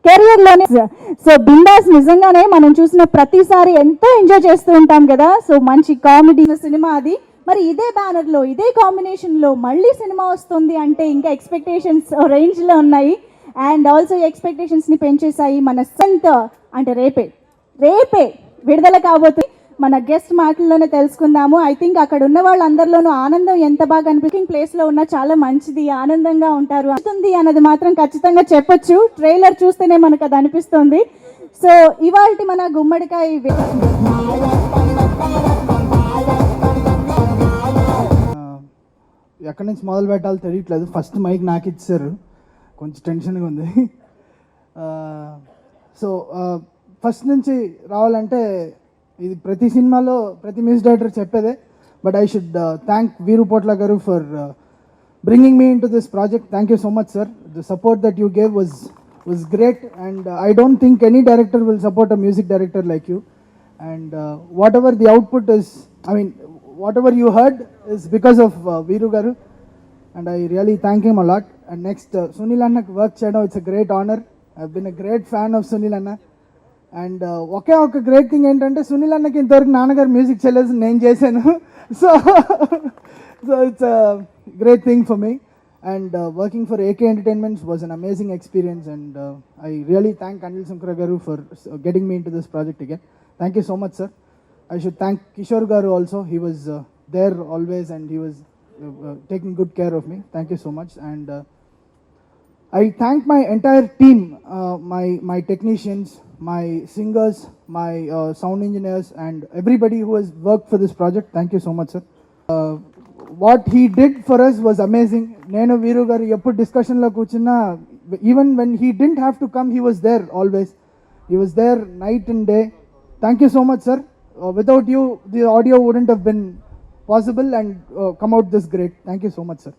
Career లోనే. So bindaas నిజంగానే మనం చూసిన ప్రతిసారి ఎంతో ఎంజాయ్ చేస్తూ ఉంటాం కదా. సో మంచి కామెడీ సినిమా అది. మరి ఇదే బ్యానర్ లో ఇదే కాంబినేషన్ లో మళ్ళీ సినిమా వస్తుంది అంటే ఇంకా ఎక్స్పెక్టేషన్స్ రేంజ్ లో ఉన్నాయి. అండ్ ఆల్సో ఎక్స్పెక్టేషన్స్ ని పెంచేసాయి. మన సంత అంటే రేపే విడుదల కాబోతుంది. మన గెస్ట్ మాటల్లోనే తెలుసుకుందాము. ఐ థింక్ అక్కడ ఉన్న వాళ్ళందరిలోనూ ఆనందం ఎంత బాగా అనిపించింగ్ ప్లేస్ లో ఉన్నా చాలా మంచిది, ఆనందంగా ఉంటారు అనిపిస్తుంది అన్నది మాత్రం ఖచ్చితంగా చెప్పొచ్చు. ట్రైలర్ చూస్తేనే మనకు అది అనిపిస్తుంది. సో ఇవాల్టి మన గుమ్మడికాయ ఎక్కడి నుంచి మొదలు పెట్టాలో తెలియట్లేదు. ఫస్ట్ మైక్ నాకు ఇచ్చారు, కొంచెం టెన్షన్గా ఉంది. సో ఫస్ట్ నుంచి రావాలంటే ఇది ప్రతి సినిమాలో ప్రతి మ్యూజిక్ డైరెక్టర్ చెప్పేదే. బట్ ఐ షుడ్ థ్యాంక్ వీరు పోట్ల గారు for bringing me into this project. Thank you so much sir. The support that you gave was great, and I don't think any director will support a music director like you. And whatever the output is, I mean whatever you heard is because of Veeru garu, and I really thank him a lot. And next Sunil Anna work cheyadam, it's a great honor. I've been a great fan of Sunil Anna. And ఒకే ఒక great thing ఏంటంటే సునీల్ అన్నకి ఇంతవరకు నాన్నగారు music చేయలేదు, నేను చేశాను. So it's great thing for me. And working for AK entertainments was an amazing experience. And I really thank Anil Shankar garu for getting me into this project again. Thank you so much sir. I should thank Kishore garu also. He was there always and he was taking good care of me. Thank you so much. And I thank my entire team, my technicians, my singers, my sound engineers, and everybody who has worked for this project. Thank you so much, sir. What he did for us was amazing. Nenu Veeru garu eppudu discussion lo kuchunna, even when he didn't have to come, he was there always. He was there night and day. Thank you so much, sir. Without you, the audio wouldn't have been possible and come out this great. Thank you so much, sir.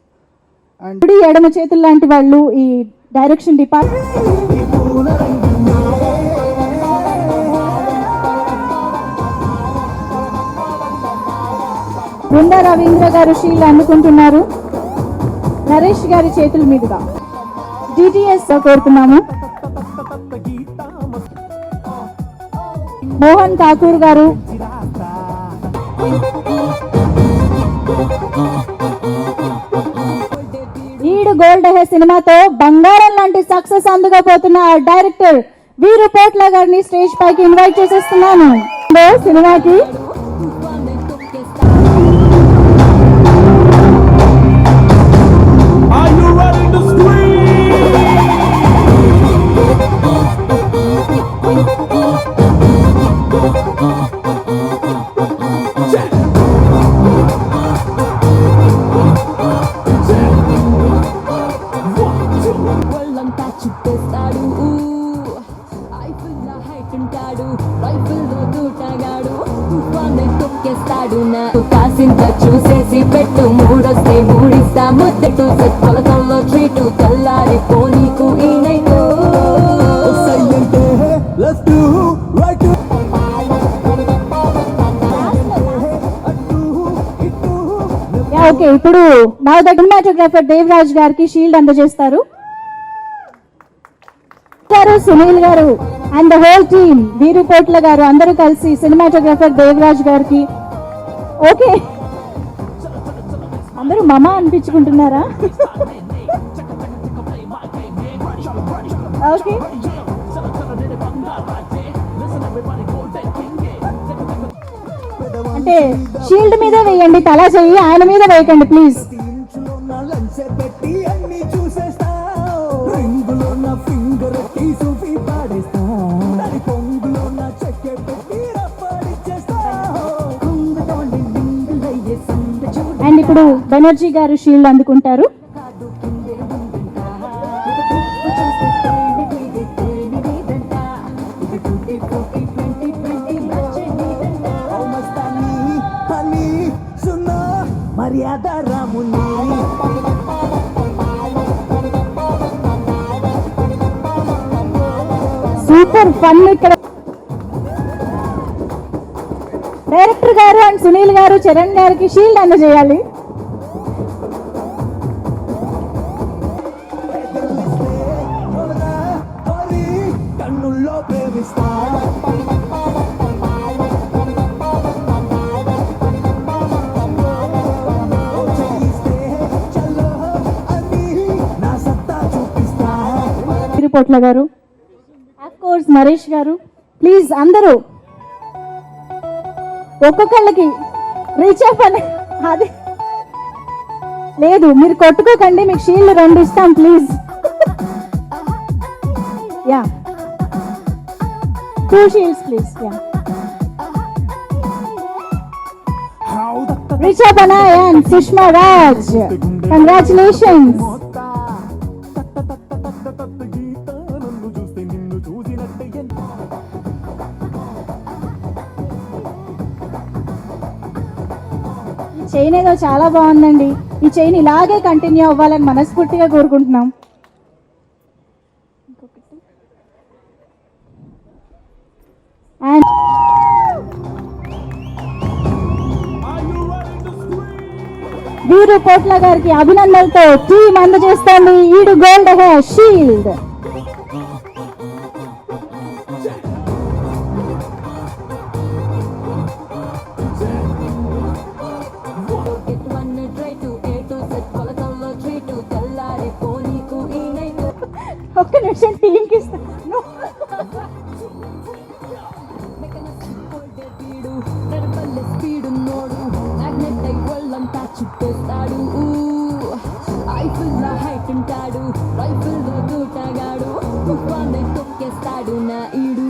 And ఎడమ చేతులు లాంటి వాళ్ళు ఈ direction department. Brinda Ravindra గారు shield అందుకుంటున్నారు Naresh గారి చేతుల మీదుగా. DTS కోరుతున్నాము. మోహన్ ఠాకూర్ గారు, ఈడు గోల్డ్ హే సినిమాతో బంగారం లాంటి సక్సెస్ అందుకోబోతున్న డైరెక్టర్ వీరు పోట్ల గారిని స్టేజ్ పైకి ఇన్వైట్ చేసేస్తున్నాను. సినిమాకి కాసింత చూసేసి పెట్టు, మూడొస్తే మూడిస్తా ముద్దెట్టు, కొలతంలో ట్రీటు, తెల్లారి పోనీకు ఈ నైటు. ఓకే, ఇప్పుడు నా సినిమాటోగ్రాఫర్ దేవరాజ్ గారికి షీల్డ్ అందజేస్తారు. సునీల్ గారు అండ్ ద హోల్ టీమ్, వీరు పోట్ల గారు అందరూ కలిసి సినిమాటోగ్రాఫర్ దేవరాజ్ గారికి. ఓకే, అందరూ మమ అనిపించుకుంటున్నారా? ఓకే, అంటే షీల్డ్ మీద వేయండి, తలా చెయ్యి ఆయన మీద వేయకండి ప్లీజ్. అండ్ ఇప్పుడు బెనర్జీ గారు షీల్డ్ అందుకుంటారు. Super fun. ఇక్కడ డైరెక్టర్ గారు అండ్ సునీల్ గారు చరణ్ గారికి షీల్డ్ అందజేయాలి. ప్రేమిస్తా చేయిస్తే చల్లో అని నా సత్తా చూపిస్తా తిరుపట్ల గారు, ఆఫ్ కోర్స్ నరేష్ గారు, ప్లీజ్ అందరూ ఒక్కొక్కళ్ళకి రీచ్ అవ్వని. అది లేదు, మీరు కొట్టుకోకండి, మీకు షీల్డ్ 2 ఇస్తాం please. Yeah, 2 shields please. Yeah, Richa Panai and Sushma Raj, congratulations. ఈ చైన్ ఏదో చాలా బాగుందండి. ఈ చైన్ ఇలాగే కంటిన్యూ అవ్వాలని మనస్ఫూర్తిగా కోరుకుంటున్నాం. అండ్ వీరు కోట్ల గారికి అభినందనలతో టీం అందజేస్తోంది ఈడు gold hair shield. Get one try to A to Z కొలతల్లో 3 to తెల్లారిపోనీకు ఈ నైట్. ఒక్క నిమిషం టీంకి ఇస్తాను. వీడు నడపల్లె స్పీడు నోడు మ్యాగ్నెట్ అయి ఒళ్ళంతా చుట్టేస్తాడు. ఐఫిల్ హైట్ ఉంటాడు, రైఫిల్ దూటగాడు, తుఫాన్ని తొక్కేస్తాడు నా ఈడు.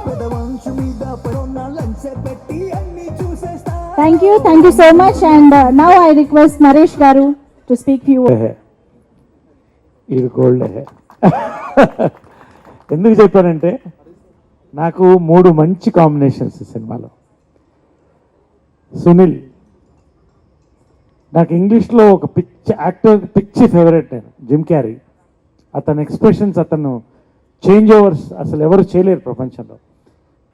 పెదవంచు మీద పడున్న లంచె పెట్టి అన్ని చూసేస్తా thank you so much. And now I request Naresh garu to speak few. ఇది గోల్డ్ హే. ఎందుకు చెప్పానంటే నాకు 3 మంచి కాంబినేషన్స్ సినిమాలో. సునీల్ నాకు ఇంగ్లీష్లో ఒక పిచ్చి ఫేవరెట్ నేను, జిమ్ క్యారీ. అతని ఎక్స్ప్రెషన్స్, అతను చేంజ్ ఓవర్స్ అసలు ఎవరు చేయలేరు ప్రపంచంలో.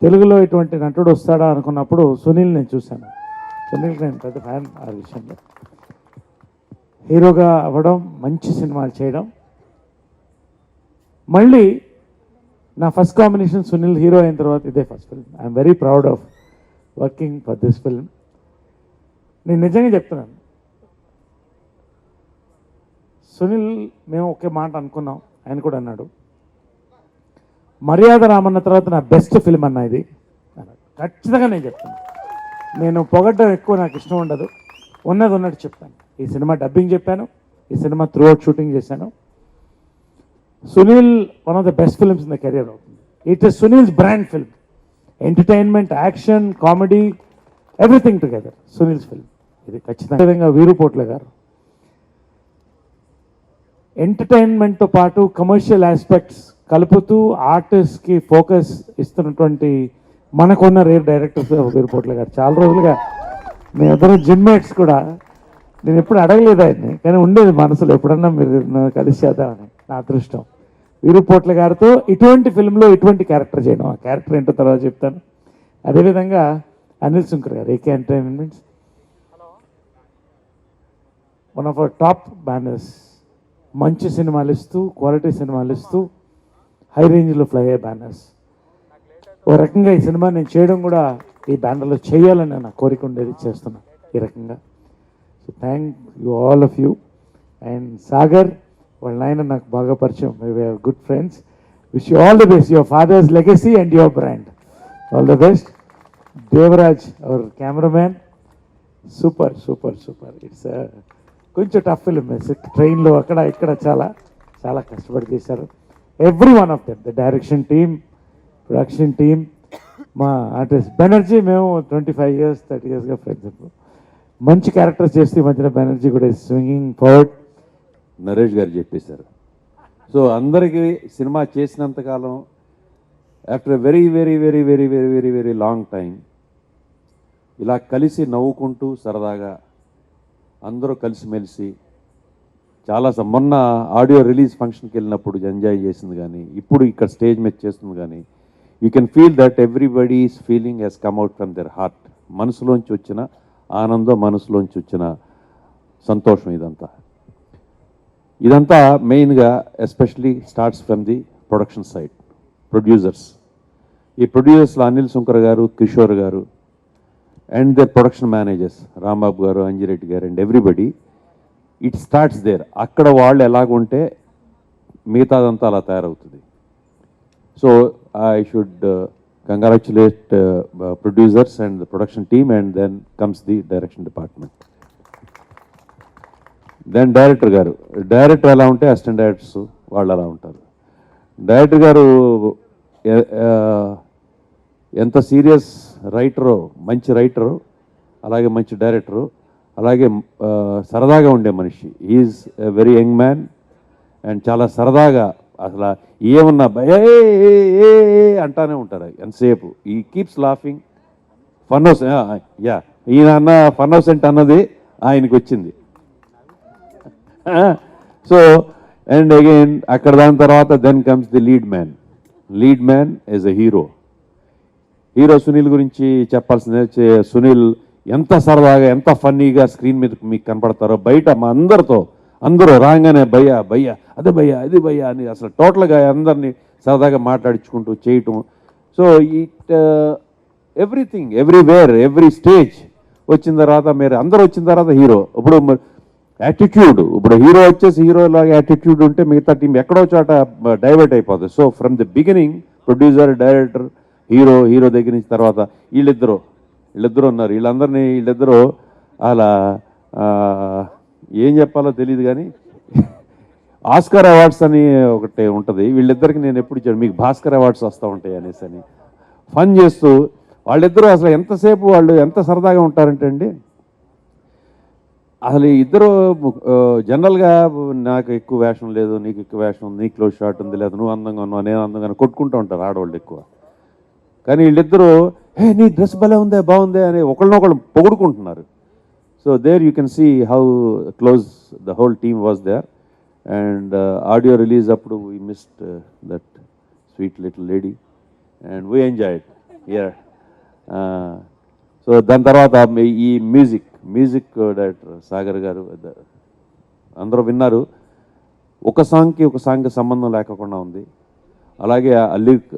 తెలుగులో ఇటువంటి నటుడు వస్తాడా అనుకున్నప్పుడు సునీల్ నేను చూశాను. సునీల్ నేను పెద్ద ఫ్యాన్ ఆ విషయంలో. హీరోగా అవ్వడం, మంచి సినిమాలు చేయడం. మళ్ళీ నా ఫస్ట్ కాంబినేషన్ సునీల్ హీరో అయిన తర్వాత ఇదే first film. I'm very proud of working for this film. నేను నిజంగా చెప్తున్నాను, సునీల్ మేము ఒకే మాట అనుకున్నాం, ఆయన కూడా అన్నాడు, మర్యాద రామన్న తర్వాత నా బెస్ట్ ఫిల్మ్ అన్న ఇది అన్నాడు. ఖచ్చితంగా నేను చెప్తాను. నేను పొగడ్డం ఎక్కువ నాకు ఇష్టం ఉండదు, ఉన్నది ఉన్నట్టు చెప్తాను. ఈ సినిమా డబ్బింగ్ చెప్పాను, ఈ సినిమా త్రూ అవుట్ షూటింగ్ చేశాను. Sunil one of the best films in the career అవుతుంది. It is Sunil's brand film. Entertainment, action, comedy, everything together Sunil's film ఇది ఖచ్చితంగా. వీరుపోట్ల గారు ఎంటర్టైన్మెంట్తో పాటు కమర్షియల్ ఆస్పెక్ట్స్ కలుపుతూ ఆర్టిస్ట్కి ఫోకస్ ఇస్తున్నటువంటి మనకున్న రేర్ డైరెక్టర్స్ వీరుపోట్ల గారు. చాలా రోజులుగా మేమిద్దరం జిమ్మేట్స్ కూడా. నేను ఎప్పుడు అడగలేదు ఆయన్ని, కానీ ఉండేది మనసులో ఎప్పుడన్నా మీరు కలిసి చేద్దామని. నా అదృష్టం వీరుపోట్ల గారితో ఇటువంటి ఫిల్మ్లో ఇటువంటి క్యారెక్టర్ చేయడం. ఆ క్యారెక్టర్ ఏంటో తర్వాత చెప్తాను. అదేవిధంగా అనిల్ శంకర్ గారు, AK entertainments, one of our top banners. మంచి సినిమాలు ఇస్తూ, క్వాలిటీ సినిమాలు ఇస్తూ, హై రేంజ్లో ఫ్లై అయ్యే బ్యానర్స్. ఓ రకంగా ఈ సినిమా నేను చేయడం కూడా ఈ బ్యానర్లో చేయాలని నా కోరిక ఉండేది, చేస్తున్నాను ఈ రకంగా. So thank you all of you. And Sagar వాళ్ళ నాయన నాకు బాగా పరిచయం, we are good friends. Wish you all the best, your father's legacy and your brand. All the best. Devaraj our cameraman, super super super. It's కొంచెం టఫ్ ఫిల్మ్, ట్రైన్లో అక్కడ ఇక్కడ చాలా చాలా కష్టపడి చేశారు. Every one of them, the direction team, production team, మా artist Banerjee. మేము 25 years 30 yearsగా ఫ్రెండ్స్. ఇప్పుడు మంచి క్యారెక్టర్స్ చేస్తే ఈ మధ్యన బెనర్జీ కూడా స్వింగింగ్ ఫార్వర్డ్. నరేష్ గారు చెప్పేశారు, సో అందరికీ సినిమా చేసినంతకాలం after very very very very very very very long time ఇలా కలిసి నవ్వుకుంటూ సరదాగా అందరూ కలిసిమెలిసి చాలా మొన్న ఆడియో రిలీజ్ ఫంక్షన్కి వెళ్ళినప్పుడు ఎంజాయ్ చేసింది కానీ ఇప్పుడు ఇక్కడ స్టేజ్ మీద చేస్తుంది కానీ you can feel that everybody is feeling has come out from their heart. మనసులోంచి వచ్చిన ఆనందం, మనసులోంచి వచ్చిన సంతోషం ఇదంతా మెయిన్గా especially starts from the production side. Producers, ఈ ప్రొడ్యూసర్స్లో Anil Sunkar garu, Kishore garu and their production managers Rambabu garu, Anjireddy garu and everybody, it starts there. అక్కడ వాళ్ళు ఎలాగుంటే మిగతాదంతా అలా తయారవుతుంది. So I should congratulate producers and the production team and then comes the direction department. Then director గారు, director ఎలా ఉంటే అసిస్టెంట్ డైరెక్టర్స్ వాళ్ళు అలా ఉంటారు. డైరెక్టర్ గారు ఎంత సీరియస్ రైటరో, మంచి రైటరు, అలాగే మంచి డైరెక్టరు, అలాగే సరదాగా ఉండే మనిషి. Is a very young man and చాలా సరదాగా అసలు ఏమన్నా ఏ అంటానే ఉంటారు ఎంతసేపు. ఈ keeps laughing, fun house. Yeah, ఈయన అన్న ఫన్ హౌస్ అంటే అన్నది ఆయనకి వచ్చింది. సో అండ్ అగైన్ అక్కడ దాని తర్వాత then comes the lead man. Lead man is a hero. Hero Sunil గురించి చెప్పాల్సిందే. సునీల్ ఎంత సరదాగా, ఎంత ఫన్నీగా స్క్రీన్ మీద మీకు కనపడతారో, బయట మా అందరూ రాగానే భయ్యా భయ్యా, అదే భయ్యా, అది భయ్యా అని అసలు టోటల్గా అందరినీ సరదాగా మాట్లాడించుకుంటూ చేయటం. So it everything, everywhere, every stage వచ్చిన తర్వాత మీరు అందరూ వచ్చిన తర్వాత హీరో. ఇప్పుడు యాటిట్యూడ్, ఇప్పుడు హీరో వచ్చేసి హీరోలాగా యాటిట్యూడ్ ఉంటే మిగతా టీం ఎక్కడో చోట డైవర్ట్ అయిపోతుంది. So from the beginning producer, director, hero దగ్గర నుంచి తర్వాత వీళ్ళిద్దరూ ఉన్నారు. వీళ్ళిద్దరూ అలా ఏం చెప్పాలో తెలియదు కానీ ఆస్కార్ అవార్డ్స్ అని ఒకటి ఉంటుంది. వీళ్ళిద్దరికి నేను ఎప్పుడు ఇచ్చాను, మీకు భాస్కర్ అవార్డ్స్ వస్తూ ఉంటాయి అనేసి అని ఫన్ చేస్తూ వాళ్ళిద్దరూ అసలు ఎంతసేపు వాళ్ళు ఎంత సరదాగా ఉంటారంటే అండి, అసలు ఇద్దరు జనరల్గా నాకు ఎక్కువ వేషం లేదు, నీకు ఎక్కువ వేషం, నీ క్లోజ్ షాట్ ఉంది, లేదు నువ్వు అందంగా ఉన్నావు, నేను అందంగా కొట్టుకుంటూ ఉంటారు ఆడవాళ్ళు ఎక్కువ. కానీ వీళ్ళిద్దరూ హే నీ డ్రెస్ భలే ఉందే, బాగుందే అని ఒకళ్ళనొకళ్ళు పొగుడుకుంటున్నారు. So there you can see how close the whole team was there. And audio release అప్పుడు we missed that sweet little lady and we enjoyed here. So దాని తర్వాత ఈ మ్యూజిక్ డైరెక్టర్ సాగర్ గారు అందరూ విన్నారు. ఒక సాంగ్కి సంబంధం లేకుండా ఉంది. అలాగే అల్లిక్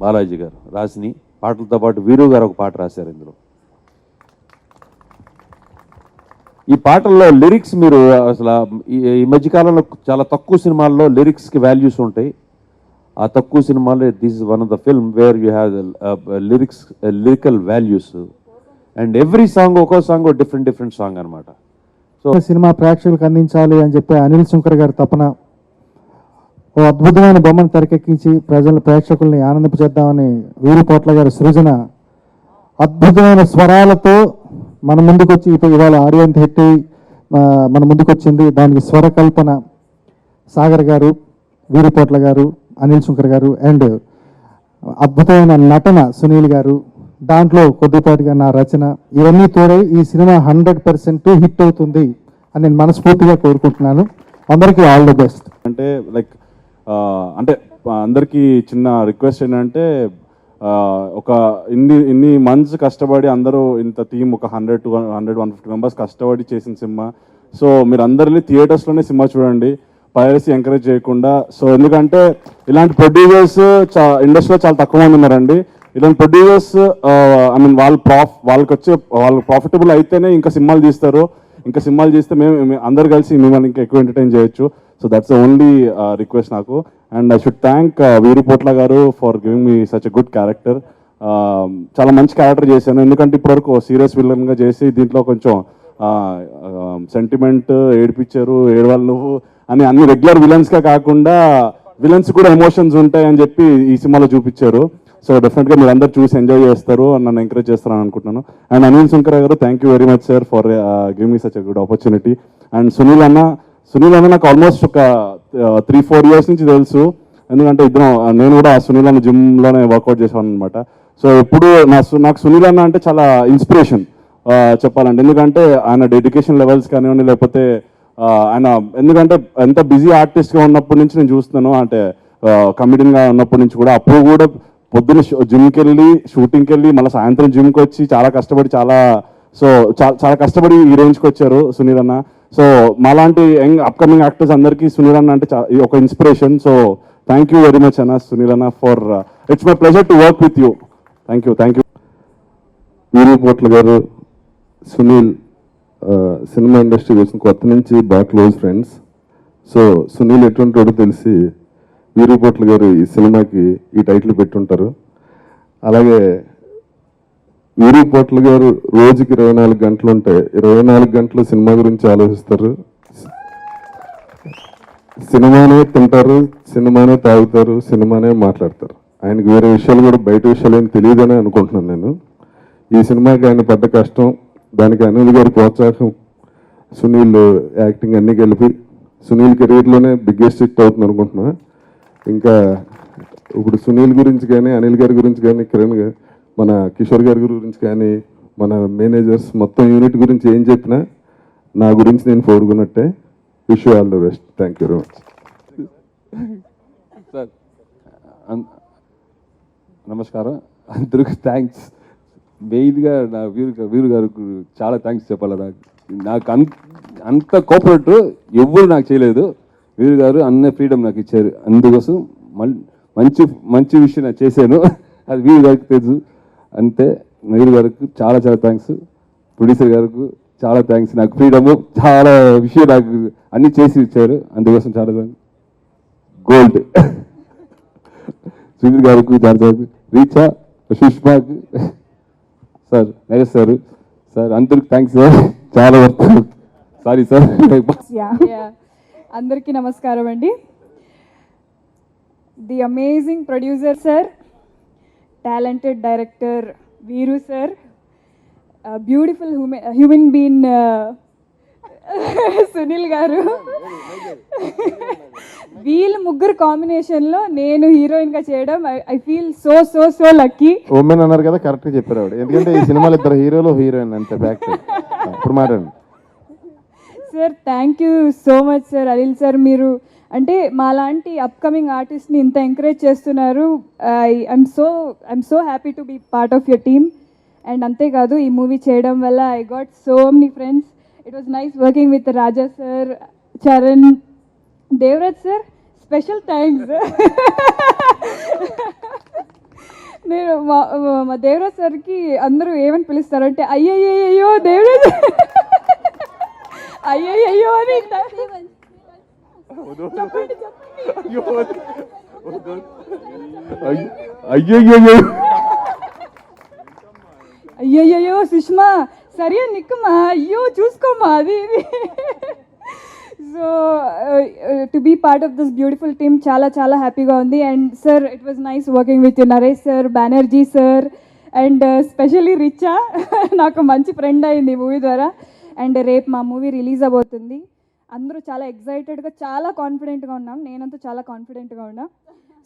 బాలాజీ గారు రాసిని పాటలతో పాటు వీరు గారు ఒక పాట రాశారు ఇందులో. ఈ పాటల్లో లిరిక్స్ మీరు అసలు ఈ మధ్యకాలంలో చాలా తక్కువ సినిమాల్లో లిరిక్స్కి వాల్యూస్ ఉంటాయి. ఆ తక్కువ సినిమాలో this is one of the film where you have lyrical values and every song, ఒక్కో సాంగ్ డిఫరెంట్ సాంగ్ అనమాట. సో సినిమా ప్రేక్షకులకు అందించాలి అని చెప్పి అనిల్ సుంకర్ గారి తపన, ఓ అద్భుతమైన బొమ్మను తెరకెక్కించి ప్రేక్షకుల్ని ఆనందింపచేద్దామని వీరుపోట్ల గారి సృజన అద్భుతమైన స్వరాలతో మన ముందుకు వచ్చి ఇవాళ ఆడియో హిట్ అయ్యి మన ముందుకు వచ్చింది. దానికి స్వరకల్పన సాగర్ గారు, వీరుపోట్ల గారు, అనిల్ సుంకర్ గారు అండ్ అద్భుతమైన నటన సునీల్ గారు, దాంట్లో కొద్దిపాటిగా నా రచన, ఇవన్నీ తోడై ఈ సినిమా 100% హిట్ అవుతుంది అని నేను మనస్ఫూర్తిగా కోరుకుంటున్నాను. అందరికీ ఆల్ ది బెస్ట్. అంటే లైక్ అంటే అందరికీ చిన్న రిక్వెస్ట్ ఏంటంటే ఒక ఇన్ని మంత్స్ కష్టపడి అందరూ ఇంత టీం ఒక 100 to 150 మెంబర్స్ కష్టపడి చేసిన సినిమా. సో మీరు అందరినీ థియేటర్స్లోనే సినిమా చూడండి, పైరసీ ఎంకరేజ్ చేయకుండా. సో ఎందుకంటే ఇలాంటి ప్రొడ్యూసర్స్ ఇండస్ట్రీలో చాలా తక్కువ మంది ఉన్నారండి. ఇలాంటి ప్రొడ్యూసర్స్ ఐ మీన్ వాళ్ళు ప్రాఫిటబుల్ అయితేనే ఇంకా సినిమాలు తీస్తారు. ఇంకా సినిమాలు చేస్తే మేము అందరు కలిసి మిమ్మల్ని ఇంకా ఎక్కువ ఎంటర్టైన్ చేయొచ్చు. So that's the only request నాకు. And I should thank Veerupotla గారు for giving me such a good character. చాలా మంచి క్యారెక్టర్ చేశాను, ఎందుకంటే ఇప్పటివరకు సీరియస్ విలన్గా చేసి దీంట్లో కొంచెం సెంటిమెంట్ ఏడిపించారు, ఏడవాళ్ళు నువ్వు అని అన్ని రెగ్యులర్ విలన్స్గా కాకుండా విలన్స్ కూడా ఎమోషన్స్ ఉంటాయి అని చెప్పి ఈ సినిమాలో చూపించారు. సో డెఫినెట్గా మీరు అందరు చూసి ఎంజాయ్ చేస్తారు, నన్ను ఎంకరేజ్ చేస్తారని అనుకుంటున్నాను. అండ్ అనిల్ సుంకర్ గారు thank you very much sir for giving me such a good opportunity. And Sunil అన్న, సునీల్ అన్న నాకు ఆల్మోస్ట్ ఒక 3-4 years నుంచి తెలుసు. ఎందుకంటే నేను కూడా సునీల్ అన్న జిమ్లోనే వర్కౌట్ చేశాను అనమాట. సో ఎప్పుడు నాకు సునీల్ అన్న అంటే చాలా ఇన్స్పిరేషన్ చెప్పాలంటే. ఎందుకంటే ఆయన డెడికేషన్ లెవెల్స్ కానివ్వండి, లేకపోతే ఆయన ఎందుకంటే ఎంత బిజీ ఆర్టిస్ట్గా ఉన్నప్పటి నుంచి నేను చూస్తున్నాను, అంటే కమిడియన్గా ఉన్నప్పటి నుంచి కూడా. అప్పుడు కూడా పొద్దున్న జిమ్కి వెళ్ళి, షూటింగ్కి వెళ్ళి, మళ్ళీ సాయంత్రం జిమ్కి వచ్చి చాలా కష్టపడి చాలా కష్టపడి ఈ రేంజ్కి వచ్చారు సునీల్ అన్న. సో మాలాంటి అప్కమింగ్ యాక్టర్స్ అందరికీ సునీల్ అన్న అంటే ఒక inspiration. So thank you very much అన్న, సునీల్ అన్న, for it's my pleasure to work with you. Thank you. Veerupotla garu, Sunil cinema ఇండస్ట్రీకి వచ్చిన కొత్త నుంచి బాగా క్లోజ్ ఫ్రెండ్స్. సో సునీల్ ఎటువంటి వాడో తెలిసి వీరుపోట్ల గారు ఈ సినిమాకి ఈ టైటిల్ పెట్టుంటారు. అలాగే వీరుపోట్ల గారు రోజుకి 24 గంటలు ఉంటాయి, 24 గంటలు సినిమా గురించి ఆలోచిస్తారు, సినిమానే తింటారు, సినిమానే తాగుతారు, సినిమానే మాట్లాడతారు. ఆయనకి వేరే విషయాలు కూడా, బయట విషయాలు ఏం తెలియదని అనుకుంటున్నాను నేను. ఈ సినిమాకి ఆయన పడ్డ కష్టం, దానికి అనిల్ గారి ప్రోత్సాహం, సునీల్ యాక్టింగ్ అన్నీ కలిపి సునీల్ కెరీర్లోనే బిగ్గెస్ట్ హిట్ అవుతుంది అనుకుంటున్నా. ఇంకా ఇప్పుడు సునీల్ గురించి కానీ, అనిల్ గారి గురించి కానీ, కిరణ్ గారు, మన కిషోర్ గారి గురించి కానీ, మన మేనేజర్స్ మొత్తం యూనిట్ గురించి ఏం చెప్పినా నా గురించి నేను కోరుకున్నట్టే. Wish all the best. Thank you very much. Sir నమస్కారం, అందరికి థ్యాంక్స్. మెయిన్గా నా వీరు గారికి చాలా థ్యాంక్స్ చెప్పాలి. నాకు అంత కోఆపరేట్ ఎవ్వరు నాకు చేయలేదు. వీరు గారు అన్న ఫ్రీడమ్ నాకు ఇచ్చారు, అందుకోసం మంచి విషయం నాకు చేశాను. అది వీరు గారికి తెలుసు అంతే. వీరు గారికి చాలా థ్యాంక్స్. ప్రొడ్యూసర్ గారికి చాలా థ్యాంక్స్. నాకు ఫ్రీడమ్, చాలా విషయం నాకు అన్ని చేసి ఇచ్చారు, అందుకోసం చాలా థ్యాంక్స్. గోల్డ్ సునీల్ గారికి చాలా థ్యాంక్స్. రీచా, సుష్మాకి, సార్ నరేష్ సార్ అందరికి థ్యాంక్స్ సార్. చాలా వర్క్, సారీ సార్. అందరికీ నమస్కారం అండి. The amazing producer sir, talented director Veeru sir, beautiful human being Sunil garu. వీళ్ళ ముగ్గురు కాంబినేషన్లో నేను హీరోయిన్గా చేయడం I feel so lucky. Women అన్నారు కదా, కరెక్ట్గా చెప్పారు ఆవిడ. ఎందుకంటే ఈ సినిమాలో 2 హీరోలు, హీరోయిన్ అంతే. ఫ్యాక్ట్. ఇప్పుడు మాట్లాడండి sir. Thank you so much sir. Anil sir, మీరు అంటే మాలాంటి అప్కమింగ్ ఆర్టిస్ట్ని ఇంత ఎంకరేజ్ చేస్తున్నారు. I'm so happy to be part of your team. And అంతేకాదు, ఈ మూవీ చేయడం వల్ల I got so many friends. It was nice working with Raja sir, Charan, Devaraj sir. Special thanks. నేను మా దేవరాజ్ సార్కి అందరూ ఏమని పిలుస్తారంటే అయ్యయ్యో దేవరాజ్, అయ్యయ్యో అని. అయ్యయ్యో సుష్మా, సరే నిక్కమ్మా, అయ్యో చూసుకోమ్మా, అది ఇది. So to be part of this beautiful team చాలా హ్యాపీగా ఉంది. And sir, it was nice working with Naresh sir, Banerjee sir, and specially Richa నాకు మంచి ఫ్రెండ్ అయింది మూవీ ద్వారా. అండ్ రేపు మా మూవీ రిలీజ్ అవబోతుంది. అందరూ చాలా ఎక్సైటెడ్గా, చాలా కాన్ఫిడెంట్గా ఉన్నాం. నేనంతా చాలా కాన్ఫిడెంట్గా ఉన్నా.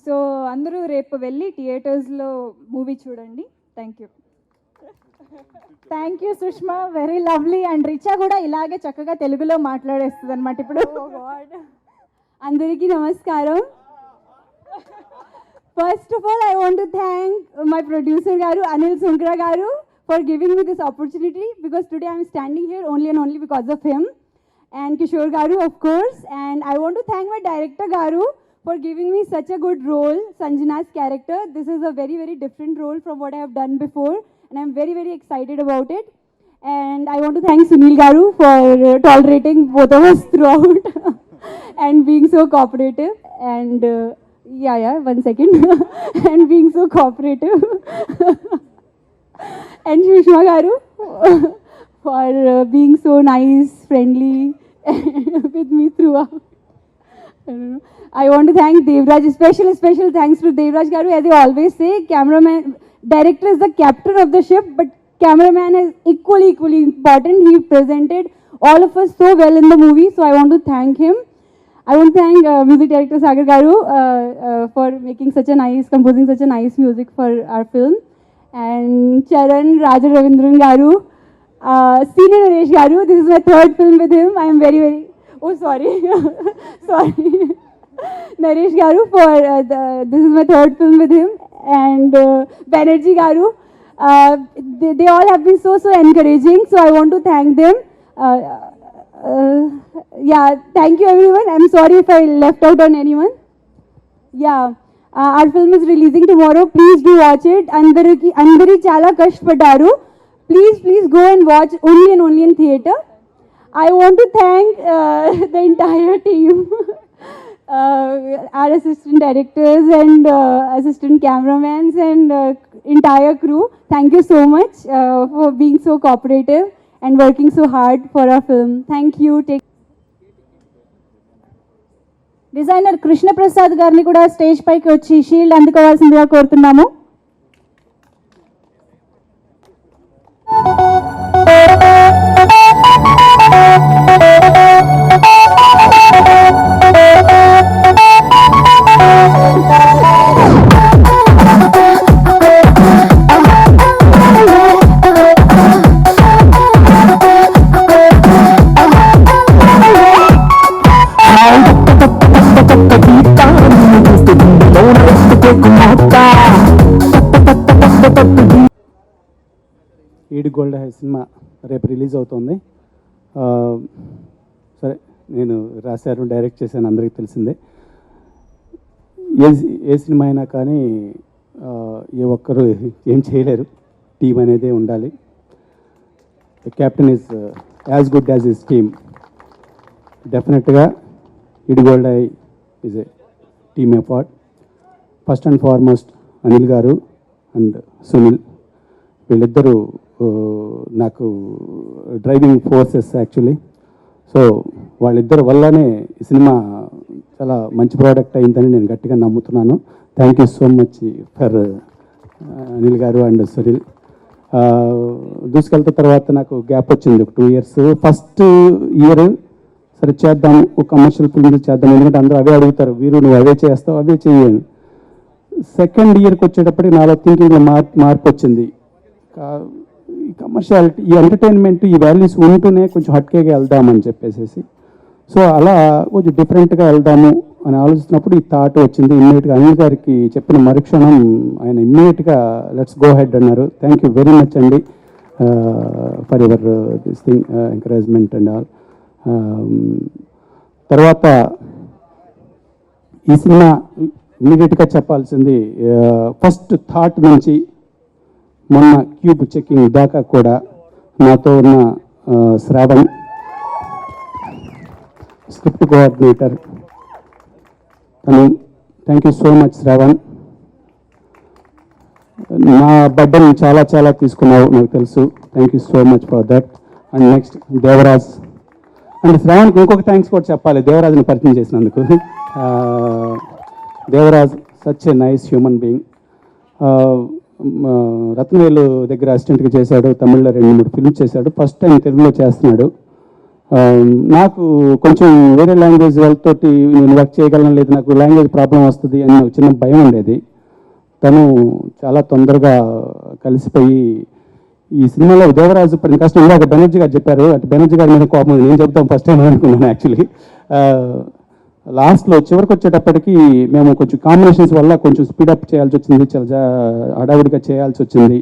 సో అందరూ రేపు వెళ్ళి థియేటర్స్లో మూవీ చూడండి. Thank you. Thank you Sushma, very lovely. And Richa కూడా ఇలాగే చక్కగా తెలుగులో మాట్లాడేస్తుంది అనమాట ఇప్పుడు. అందరికీ నమస్కారం. First of all I want to thank my producer గారు అనిల్ సుంకర గారు for giving me this opportunity, because today I am standing here only and only because of him, and Kishore Garu of course. And I want to thank my director Garu for giving me such a good role, Sanjana's character. This is a very different role from what I have done before, and I am very excited about it. And I want to thank Sunil Garu for tolerating both of us throughout and being so cooperative. And one second. And being so cooperative. And Sushma Garu for being so nice, friendly with me throughout. I want to thank Devraj. Special thanks to Devraj Garu. As I always say, director is the captain of the ship, but cameraman is equally important. He presented all of us so well in the movie. So I want to thank him. I want to thank music director Sagar Garu for making composing such a nice music for our film. And Charan Raja Ravindran Garu, Senior Naresh Garu. This is my third film with him. I am very, oh sorry, sorry. Naresh Garu this is my third film with him. And Banerjee Garu. They all have been so encouraging. So I want to thank them. Yeah, thank you everyone. I'm sorry if I left out on anyone. Yeah, our film is releasing tomorrow. Please do watch it. Andari chala kashpadaru. Please go and watch only in theater. I want to thank the entire team, our assistant directors and assistant cameramans and entire crew. Thank you so much for being so cooperative and working so hard for our film. Thank you. Designer Krishnaprasad గారిని కూడా stage పైకి వచ్చి shield అందుకోవాల్సిందిగా కోరుతున్నాము. ఈడి gold high cinema రేపు release అవుతుంది. సరే, నేను రాశారు, డైరెక్ట్ చేశాను, అందరికీ తెలిసిందే. ఏ సినిమా అయినా కానీ ఏ ఒక్కరు ఏం చేయలేరు, టీం అనేది ఉండాలి. The captain is as good as his team. డెఫినెట్గా ఈడి gold high is a team effort. First and foremost Anil గారు అండ్ సునీల్, వీళ్ళిద్దరూ నాకు డ్రైవింగ్ ఫోర్సెస్ యాక్చువల్లీ. సో వాళ్ళిద్దరి వల్లనే ఈ సినిమా చాలా మంచి ప్రోడక్ట్ అయిందని నేను గట్టిగా నమ్ముతున్నాను. Thank you so much for Anil గారు అండ్ సునీల్. దూసుకెళ్తా తర్వాత నాకు గ్యాప్ వచ్చింది, ఒక 2 years. ఫస్ట్ ఇయర్ సరే చేద్దాం, ఒక కమర్షియల్ ఫిల్మ్ చేద్దాం, ఎందుకంటే అందరూ అవే అడుగుతారు, వీరు నువ్వు అవే చేస్తావు, అవే చెయ్యను. సెకండ్ ఇయర్కి వచ్చేటప్పటికి నాలో థింకింగ్లో మార్పు వచ్చింది. ఈ కమర్షియాలిటీ, ఈ ఎంటర్టైన్మెంట్, ఈ వాల్యూస్ ఉంటూనే కొంచెం హట్కేగా వెళ్దామని చెప్పేసి, సో అలా కొంచెం డిఫరెంట్గా వెళ్దాము అని ఆలోచిస్తున్నప్పుడు ఈ థాట్ వచ్చింది. ఇమ్మీడియట్గా అనిల్ గారికి చెప్పిన మరుక్షణం ఆయన ఇమ్మీడియట్గా లెట్స్ గో హెడ్ అన్నారు. థ్యాంక్ యూ వెరీ మచ్ అండి for your this thing, encouragement and all. తర్వాత ఈ సినిమా ఇమ్మీడియట్గా చెప్పాల్సింది, ఫస్ట్ థాట్ నుంచి మొన్న క్యూబ్ చెకింగ్ దాకా కూడా నాతో ఉన్న శ్రావణ్, స్క్రిప్ట్ కోఆర్డినేటర్, తను. Thank you so much Shravan. నా బర్త్డేని చాలా చాలా తీసుకున్నావు, నాకు తెలుసు. Thank you so much for that. And next Devaraj and శ్రావణ్కి ఇంకొక థ్యాంక్స్ కూడా చెప్పాలి, దేవరాజ్ని పరిచయం చేసినందుకు. Devaraj such a nice human being. Rathnavelu దగ్గర అసిస్టెంట్గా చేశాడు, తమిళ్లో 2-3 ఫిల్మ్స్ చేశాడు, ఫస్ట్ టైం తెలుగులో చేస్తున్నాడు. నాకు కొంచెం వేరే లాంగ్వేజ్ వాళ్ళతోటి నేను వర్క్ చేయగలను, లేదు నాకు లాంగ్వేజ్ ప్రాబ్లం వస్తుంది అని నాకు చిన్న భయం ఉండేది. తను చాలా తొందరగా కలిసిపోయి ఈ సినిమాలో దేవరాజు పడిన కష్టం ఇందాక బెనర్జీ గారు చెప్పారు, అటు బెనర్జీ గారి మీద కోపం నేను చెప్తాం ఫస్ట్ టైం అనుకున్నాను యాక్చువల్లీ. లాస్ట్లో చివరికి వచ్చేటప్పటికి మేము కొంచెం కాంబినేషన్స్ వల్ల కొంచెం స్పీడప్ చేయాల్సి వచ్చింది, చాలా హడావుడిగా చేయాల్సి వచ్చింది.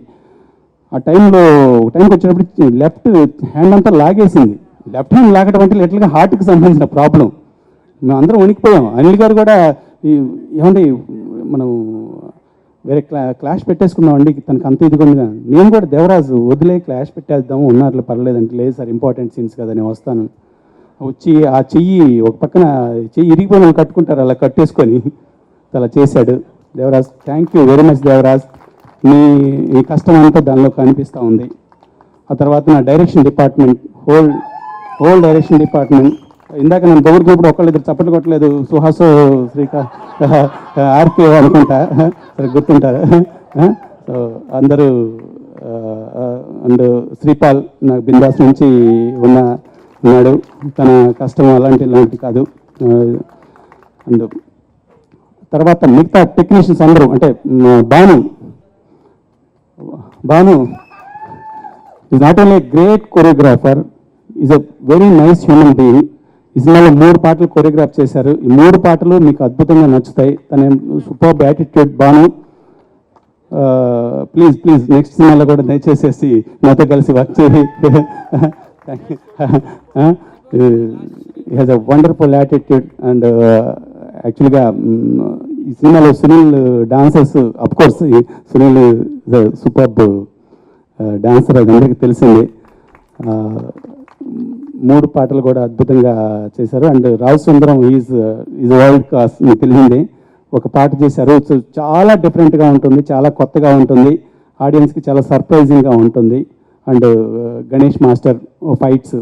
ఆ టైంకి వచ్చేటప్పటికి లెఫ్ట్ హ్యాండ్ అంతా లాగేసింది. లెఫ్ట్ హ్యాండ్ లాగడం అంటే లిటిల్గా హార్ట్కి సంబంధించిన ప్రాబ్లం. మేము అందరం వణికిపోయాం. అనిల్ గారు కూడా ఏమండి మనం వేరే క్లాష్ పెట్టేసుకున్నామండి, తనకు అంత ఇదిగా. నేను కూడా దేవరాజు వదిలే క్లాష్ పెట్టేద్దాము, ఉన్నారులే పర్లేదంటే, లేదు సార్ ఇంపార్టెంట్ సీన్స్ కదా నేను వస్తాను. వచ్చి ఆ చెయ్యి ఒక పక్కన చెయ్యి ఇరిగిపోయిన కట్టుకుంటారు, అలా కట్టేసుకొని అలా చేశాడు Devaraj. Thank you very much Devaraj. మీ కష్టం అంతా దానిలో కనిపిస్తూ ఉంది. ఆ తర్వాత నా direction department, whole direction department. ఇందాక నేను దొంగ ఒకళ్ళిద్దరు చప్పట్లు కొట్టలేదు, సుహాసు ఆర్పి అనుకుంటా, సరే గుర్తుంటారు. సో అందరూ అండ్ శ్రీపాల్ నాకు బిందాస్ నుంచి ఉన్న ఉన్నాడు. తన కష్టం అలాంటి కాదు. అండ్ తర్వాత మిగతా టెక్నీషియన్స్ అందరూ అంటే Bhanu is not only great choreographer, is a very nice human being. ఈ సినిమాలో 3 పాటలు కొరియోగ్రాఫ్ చేశారు. ఈ 3 పాటలు మీకు అద్భుతంగా నచ్చుతాయి. తన super attitude Bhanu. Please next సినిమాలో కూడా దయచేసేసి నాతో కలిసి వర్క్ చేసి has a wonderful attitude. And యాక్చువల్గా ఈ సినిమాలో Sunil dancers, of course Sunil super dancer, అది అందరికీ తెలిసింది. 3 పాటలు కూడా అద్భుతంగా చేశారు. And Rao Sundaram is world class, మీకు తెలిసింది. ఒక పాట చేశారు, చాలా డిఫరెంట్గా ఉంటుంది, చాలా కొత్తగా ఉంటుంది, ఆడియన్స్కి చాలా సర్ప్రైజింగ్గా ఉంటుంది. And Ganesh master fights,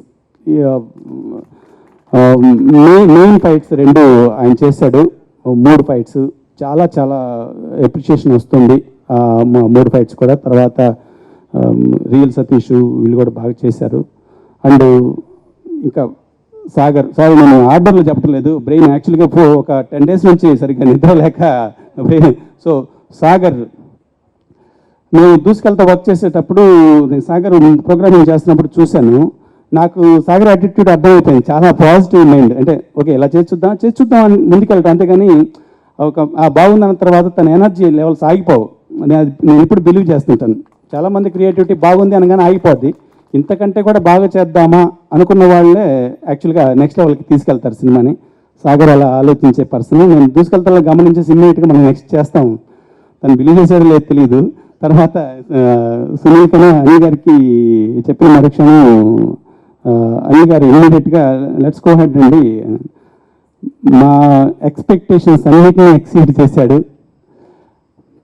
main fights 2 ఆయన చేశాడు. 3 ఫైట్స్ చాలా అప్రిషియేషన్ వస్తుంది 3 ఫైట్స్ కూడా. తర్వాత రియల్ సతీష్ వీళ్ళు కూడా బాగా చేశారు. అండ్ ఇంకా సారీ నేను ఆర్డర్లో చెప్పట్లేదు, బ్రెయిన్ యాక్చువల్గా ఒక 10 days నుంచి సరిగ్గా నిద్ర లేక బ్రెయిన్. సో సాగర్, నేను దూసుకెళ్తా వర్క్ చేసేటప్పుడు నేను సాగర్ ప్రోగ్రామింగ్ చేస్తున్నప్పుడు చూశాను. నాకు సాగర్ యాటిట్యూడ్ అర్థమైపోయింది, చాలా పాజిటివ్ మైండ్. అంటే ఓకే ఇలా చేసి చూద్దాం అని ముందుకెళ్తాం, అంతేగాని ఒక బాగుందన్న తర్వాత తన ఎనర్జీ లెవెల్స్ ఆగిపోవు. నేను ఇప్పుడు బిలీవ్ చేస్తుంటాను. చాలామంది క్రియేటివిటీ బాగుంది అనగానే ఆగిపోద్ది. ఇంతకంటే కూడా బాగా చేద్దామా అనుకున్న వాళ్ళే యాక్చువల్గా నెక్స్ట్ లెవెల్కి తీసుకెళ్తారు సినిమాని. సాగర్ అలా ఆలోచించే పర్సన్. నేను దూసుకెళ్తా గమనించేసి ఇమ్మీడియట్గా మనం నెక్స్ట్ చేస్తాం. తను బిలీవ్ చేసేది లేదు తెలియదు. తర్వాత సునీల్ కన్నా అనిల్ గారికి చెప్పిన మరుక్షణం అనిల్ గారు ఇమ్మీడియట్గా లెట్స్ గో హెడ్ అండి, మా ఎక్స్పెక్టేషన్స్ అన్నిటినీ ఎక్సీడ్ చేశాడు.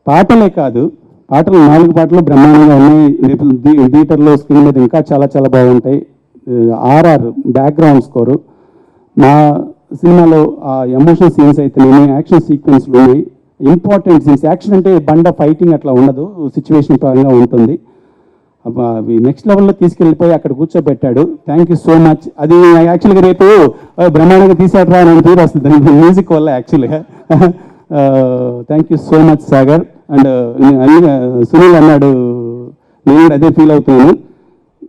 పాటలే కాదు, పాటలు 4 పాటలు బ్రహ్మాండంగా ఉన్నాయి. రేపు థియేటర్లో స్క్రీన్ మీద ఇంకా చాలా బాగుంటాయి. RR బ్యాక్గ్రౌండ్ స్కోరు, మా సినిమాలో ఆ ఎమోషనల్ సీన్స్ అయితేనేమి, యాక్షన్ సీక్వెన్స్లు ఉన్నాయి, ఇంపార్టెంట్ సీన్స్. యాక్షన్ అంటే బండ ఫైటింగ్ అట్లా ఉండదు, సిచ్యువేషన్ పరంగా ఉంటుంది. అవి నెక్స్ట్ లెవెల్లో తీసుకెళ్ళిపోయి అక్కడ కూర్చోబెట్టాడు. Thank you so much. అది యాక్చువల్గా రేపు బ్రహ్మాండంగా తీసాడు రా అని తీరు వస్తుంది మ్యూజిక్ వల్ల యాక్చువల్గా. Thank you so much Sagar. And Sunil అన్నాడు, నేను అదే ఫీల్ అవుతున్నాను.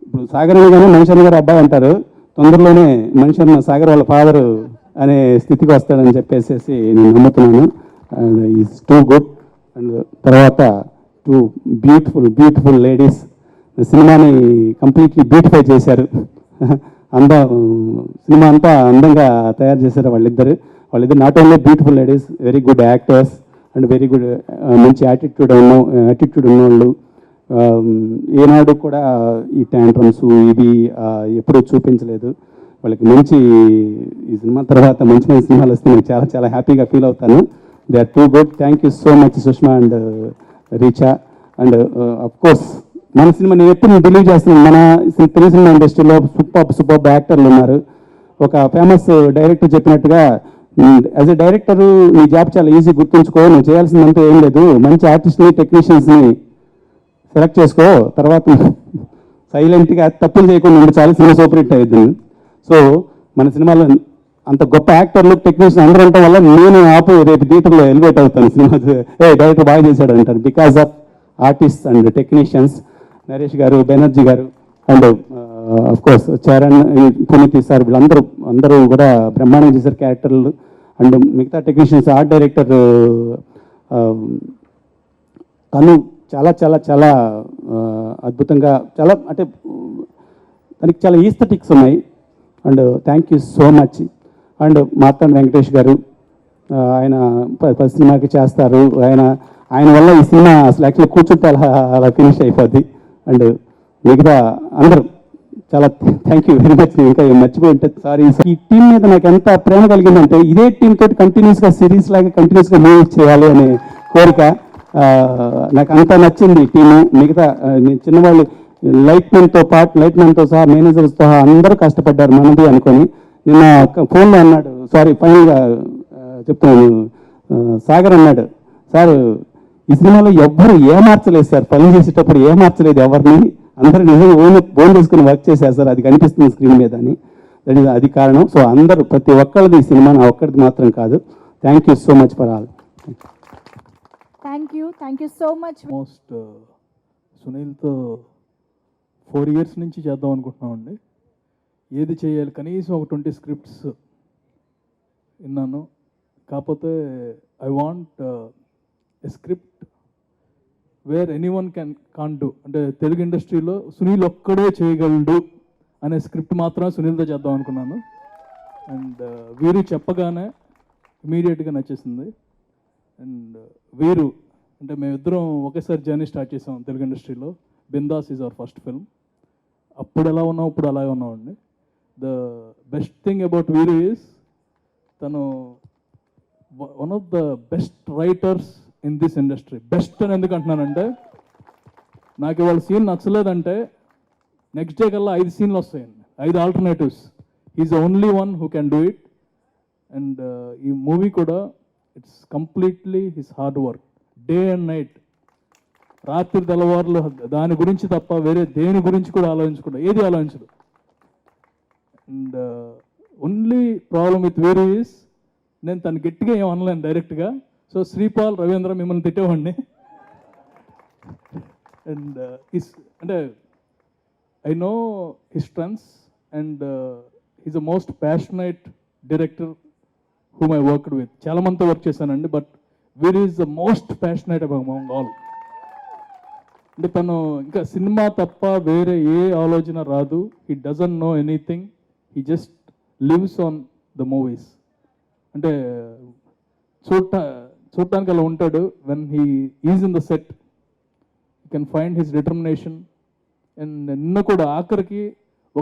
ఇప్పుడు సాగర్ అనగానే మనిషి గారు అబ్బాయి అంటారు, తొందరలోనే మనిషి అన్న సాగర్ వాళ్ళ ఫాదర్ అనే స్థితికి వస్తాడని చెప్పేసి నేను నమ్ముతున్నాను. And is too good. And తర్వాత 2 బ్యూటిఫుల్ లేడీస్ సినిమాని కంప్లీట్లీ బ్యూటిఫై చేశారు. సినిమా అంతా అందంగా తయారు చేశారు వాళ్ళిద్దరు not only beautiful ladies, very good actors and very good మంచి యాటిట్యూడ్ ఉన్నవాళ్ళు. ఏనాడు కూడా ఈ ట్యాంట్రమ్స్ ఇవి ఎప్పుడూ చూపించలేదు. వాళ్ళకి మంచి ఈ సినిమా తర్వాత మంచి సినిమాలు వస్తే నేను చాలా హ్యాపీగా ఫీల్ అవుతాను. They are too good. Thank you so much Sushma and Richa. And of course మన సినిమా నేను ఎప్పుడు బిలీవ్ చేస్తున్నాను, మన తెలుగు సినిమా ఇండస్ట్రీలో సూపర్ యాక్టర్లు ఉన్నారు. ఒక ఫేమస్ డైరెక్టర్ చెప్పినట్టుగా, యాజ్ ఎ డైరెక్టర్ నీ జాబ్ చాలా ఈజీ, గుర్తుంచుకో, నువ్వు చేయాల్సిందంతా ఏం లేదు, మంచి ఆర్టిస్ట్ని టెక్నీషియన్స్ని సెలెక్ట్ చేసుకో, తర్వాత సైలెంట్గా తప్పులు చేయకుండా ఉండి చాలా సినిమా సూపర్ హిట్ అయ్యింది. సో మన సినిమాలో అంత గొప్ప యాక్టర్లు టెక్నీషియన్ అందరూ ఉండటం వల్ల నేను రేపు థియేటర్లో ఎలివేట్ అవుతాను. సినిమా డైరెక్టర్ బాగా చేశాడు అంటారు, because of artist and technicians. Naresh గారు, బెనర్జీ గారు and of course Charan, Puneeth sir, వీళ్ళందరూ కూడా బ్రహ్మాండంగా చేశారు క్యారెక్టర్లు. అండ్ మిగతా టెక్నీషియన్స్, ఆర్ట్ డైరెక్టర్ తను చాలా అద్భుతంగా, చాలా అంటే తనకి చాలా ఈస్థెటిక్స్ ఉన్నాయి. And thank you so much. And Marthand Venkatesh గారు, ఆయన ప్రతి సినిమాకి చేస్తారు. ఆయన వల్ల ఈ సినిమా అసలు యాక్చువల్లీ కూర్చుంటే అలా ఫినిష్ అయిపోద్ది. అండ్ మిగతా అందరూ చాలా థ్యాంక్ యూ వెరీ మచ్. ఇంకా మర్చిపోయి ఉంటే సారీ. ఈ టీం మీద నాకు ఎంత ప్రేమ కలిగిందంటే, ఇదే టీం తోటి కంటిన్యూస్గా సిరీస్ లాగా కంటిన్యూస్గా మూవీస్ చేయాలి అనే కోరిక. నాకు అంతా నచ్చింది టీము. మిగతా చిన్నవాళ్ళు లైట్మెన్తో సహా మేనేజర్స్తో సహా అందరూ కష్టపడ్డారు మనది అనుకొని. నిన్న ఫోన్లో అన్నాడు, సారీ ఫైనల్గా చెప్తున్నాను, సాగర్ అన్నాడు, సార్ ఈ సినిమాలో ఎవ్వరు ఏమార్చలేదు సార్, పని చేసేటప్పుడు ఏమార్చలేదు ఎవరిని, అందరూ నిజంగా ఓన్ తీసుకుని వర్క్ చేశారు సార్, అది కనిపిస్తుంది స్క్రీన్ మీద అని. అది కారణం. సో అందరూ ప్రతి ఒక్కరిది ఈ సినిమా నా ఒక్కరిది మాత్రం కాదు. Thank you so much for all. Thank you so much. Almost సునీల్తో 4 years నుంచి చేద్దాం అనుకుంటున్నామండి. ఏది చేయాలి కనీసం ఒక 20 scripts విన్నాను. కాకపోతే I want a script where anyone can do, అంటే తెలుగు ఇండస్ట్రీలో సునీల్ ఒక్కడే చేయగలడు అనే స్క్రిప్ట్ మాత్రమే సునీల్తో చేద్దాం అనుకున్నాను. అండ్ వీరు చెప్పగానే ఇమీడియట్గా నచ్చేసింది. అండ్ వీరు అంటే మేమిద్దరం ఒకేసారి జర్నీ స్టార్ట్ చేసాం తెలుగు ఇండస్ట్రీలో. Bindaas is our first film. అప్పుడు ఎలా ఉన్నాం, ఇప్పుడు అలాగే ఉన్నామండి. ద బెస్ట్ థింగ్ అబౌట్ వీరు ఈజ్ తను one of the best writers in this industry. Best అని ఎందుకు అంటున్నానంటే, నాకు ఇవాళ సీన్ నచ్చలేదంటే నెక్స్ట్ డే కల్లా 5 scenes వస్తాయండి, 5 alternatives. He's the only one who can do it. And ఈ మూవీ కూడా it's completely his hard work, day and night, రాత్రి తెల్లవారులు దాని గురించి తప్ప వేరే దేని గురించి కూడా ఏది ఆలోచించడు. అండ్ ఓన్లీ ప్రాబ్లమ్ విత్ వీరు ఈస్ నేను తను గట్టిగా ఏం అనలేను డైరెక్ట్గా. సో శ్రీపాల్, రవీంద్ర మిమ్మల్ని తిట్టేవాడిని. అండ్ అంటే I know his strengths and he's the most passionate director whom I worked with. చాలా మందితో వర్క్ చేశానండి, but Veer is the most passionate among all. అంటే తను ఇంకా సినిమా తప్ప వేరే ఏ ఆలోచన రాదు. He doesn't know anything, he just lives on the movies. అంటే చూడటానికి అలా ఉంటాడు. When he is in the set you can find his determination. And నిన్న కూడా ఆఖరికి